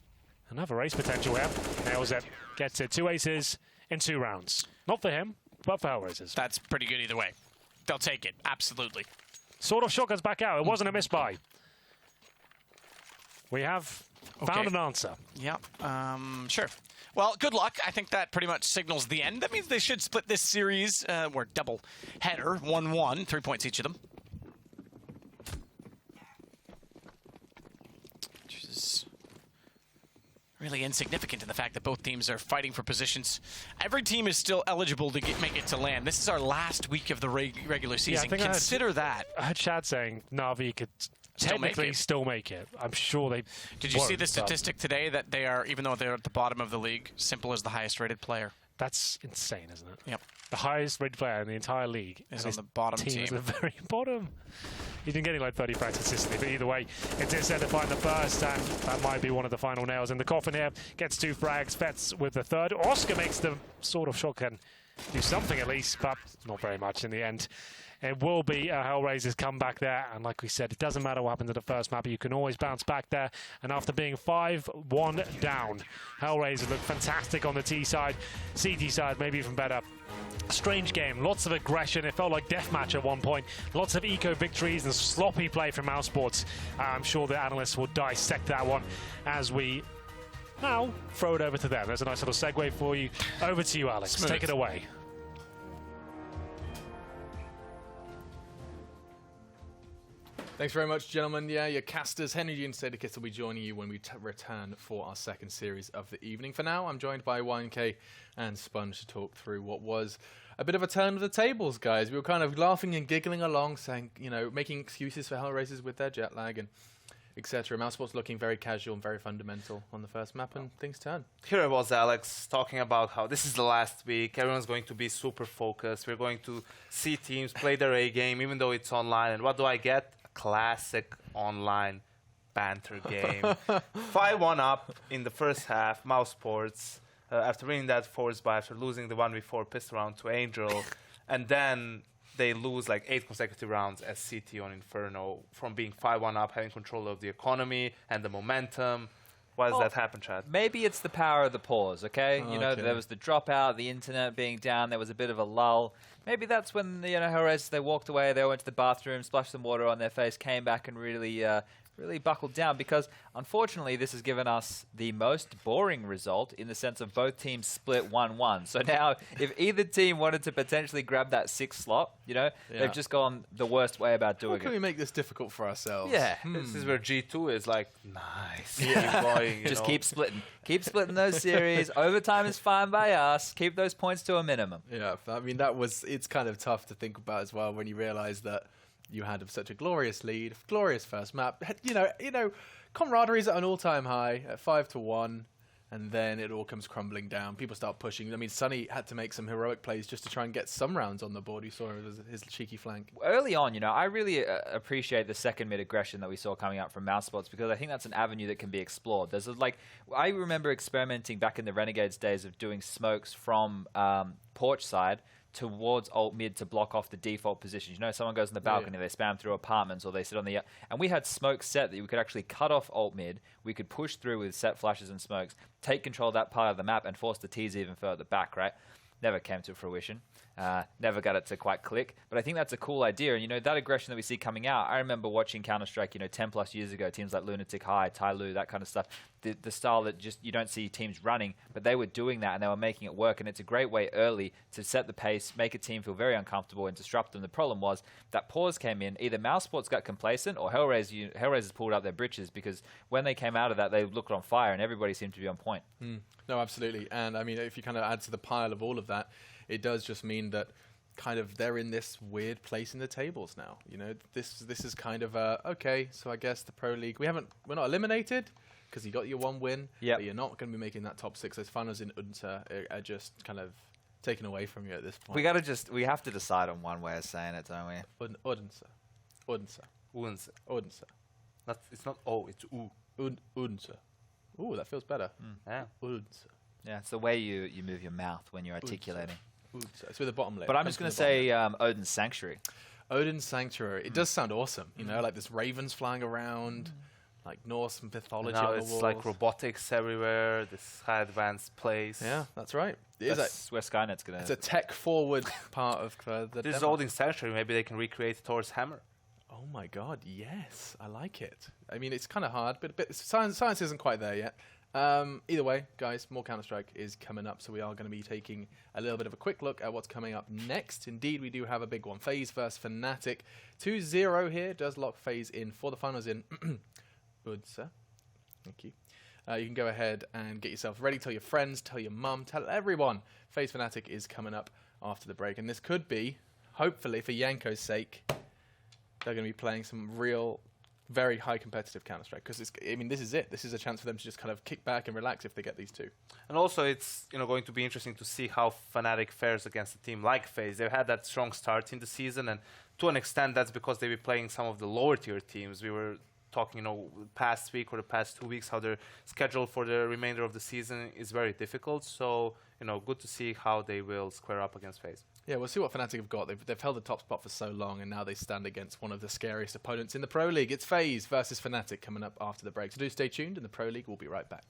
another ace potential here. Nails it. Gets it. 2 aces in 2 rounds. Not for him, but for HellRaisers. That's pretty good either way. They'll take it. Absolutely. Sort of shotguns back out. It wasn't a misbuy. We have found an answer. Yeah, sure. Well, good luck. I think that pretty much signals the end. That means they should split this series. We're double header, 1-1, 3 points each of them. Which is really insignificant in the fact that both teams are fighting for positions. Every team is still eligible to make it to land. This is our last week of the regular season. Yeah, Consider that. I heard Chad saying Na'Vi could technically still make it. I'm sure they Did you see won't, the statistic today that they are, even though they're at the bottom of the league, Simple is the highest rated player? That's insane, isn't it? Yep. The highest rated player in the entire league Is and on his the bottom team. Is team. at the very bottom. He's been getting like 30 frags consistently, but either way, it's his set to find the first, and that might be one of the final nails in the coffin here. Gets 2 frags, Fets with the third. Oscar makes the sort of shotgun do something at least, but not very much in the end. It will be a HellRaisers comeback there, and like we said, it doesn't matter what happened to the first map, you can always bounce back there. And after being 5-1 down, HellRaisers look fantastic on the T side, CT side maybe even better. Strange game, lots of aggression, it felt like deathmatch at one point, lots of eco victories and sloppy play from mousesports. I'm sure the analysts will dissect that one as we now throw it over to them. There's a nice little segue for you. Over to you, Alex. Smooth. Take it away. Thanks very much, gentlemen. Yeah, your casters, Henry and Sadikis will be joining you when we return for our second series of the evening. For now, I'm joined by YNK and Sponge to talk through what was a bit of a turn of the tables, guys. We were kind of laughing and giggling along, saying, you know, making excuses for HellRaisers with their jet lag and etc. mousesports looking very casual and very fundamental on the first map, and things turn. Here it was Alex talking about how this is the last week, everyone's going to be super focused, we're going to see teams play their A game even though it's online, and what do I get? A classic online banter game. 5-1 up in the first half, mousesports, after winning that force by after losing the 1v4 pistol round to Angel, and then they lose like 8 consecutive rounds as CT on Inferno from being 5-1 up, having control of the economy and the momentum. Why does that happen, Chad? Maybe it's the power of the pause, okay? You know, Okay. there was the dropout, the internet being down, there was a bit of a lull. Maybe that's when, you know, HellRaisers, they walked away, they went to the bathroom, splashed some water on their face, came back and really buckled down, because unfortunately this has given us the most boring result in the sense of both teams split 1-1. So now if either team wanted to potentially grab that 6th slot, you know, Yeah. they've just gone the worst way about How doing can it. we make this difficult for ourselves? Yeah. This is where G2 is like, nice. Keep going, you Just know. keep splitting. Keep splitting those series. Overtime is fine by us. Keep those points to a minimum. Yeah, I mean, it's kind of tough to think about as well when you realize that you had such a glorious lead, glorious first map. You know, camaraderie is at an all-time high at 5-1, and then it all comes crumbling down. People start pushing. I mean, Sunny had to make some heroic plays just to try and get some rounds on the board. You saw his cheeky flank. Early on, you know, I really appreciate the second mid aggression that we saw coming out from mousesports, because I think that's an avenue that can be explored. I remember experimenting back in the Renegades days of doing smokes from porch side towards alt mid to block off the default positions. You know, someone goes on the balcony, they spam through apartments, or they sit on the... And we had smokes set that we could actually cut off alt mid, we could push through with set flashes and smokes, take control of that part of the map, and force the T's even further back, right? Never came to fruition. Never got it to quite click. But I think that's a cool idea. And, you know, that aggression that we see coming out, I remember watching Counter-Strike, you know, 10 plus years ago, teams like Lunatic High, Tai Lu, that kind of stuff. The style that just you don't see teams running, but they were doing that and they were making it work. And it's a great way early to set the pace, make a team feel very uncomfortable and disrupt them. The problem was that pause came in. Either mousesports got complacent or HellRaisers pulled out their britches, because when they came out of that, they looked on fire and everybody seemed to be on point. No, absolutely. And I mean, if you kind of add to the pile of all of that, it does just mean that kind of they're in this weird place in the tables now. You know, this is kind of okay. So I guess the Pro League, we're not eliminated because you got your one win. Yep. But you're not going to be making that top 6. Those finals in Unter are just kind of taken away from you at this point. We have to decide on one way of saying it, don't we? Odense. It's not O, it's U. Odense. Ooh, that feels better. Yeah. Odense. Yeah, it's the way you move your mouth when you're articulating. Odense. It's with the bottom lip. But I'm just going to say Odin's Sanctuary. Odin's Sanctuary. It does sound awesome. You know, like there's ravens flying around, like Norse mythology Now on the it's walls. like robotics everywhere, this high advanced place. Yeah, that's right. It is That's where Skynet's going it's to... a tech-forward part of the This is demo. Odin Sanctuary, maybe they can recreate Thor's hammer. Oh my god, yes. I like it. I mean, it's kind of hard, but science isn't quite there yet. Either way, guys, more Counter-Strike is coming up, so we are going to be taking a little bit of a quick look at what's coming up next. Indeed, we do have a big one. FaZe versus Fnatic. 2-0 here does lock FaZe in for the finals in Udsa. Thank you. You can go ahead and get yourself ready. Tell your friends, tell your mum, tell everyone. FaZe Fnatic is coming up after the break, and this could be, hopefully, for Yanko's sake, they're going to be playing some real very high competitive Counter-Strike, because I mean, this is it. This is a chance for them to just kind of kick back and relax if they get these two. And also, it's going to be interesting to see how Fnatic fares against a team like FaZe. They've had that strong start in the season, and to an extent, that's because they were playing some of the lower tier teams. We were talking, past week or the past 2 weeks, how their schedule for the remainder of the season is very difficult. So, good to see how they will square up against FaZe. Yeah, we'll see what Fnatic have got. They've held the top spot for so long, and now they stand against one of the scariest opponents in the Pro League. It's FaZe versus Fnatic coming up after the break. So do stay tuned, and the Pro League will be right back.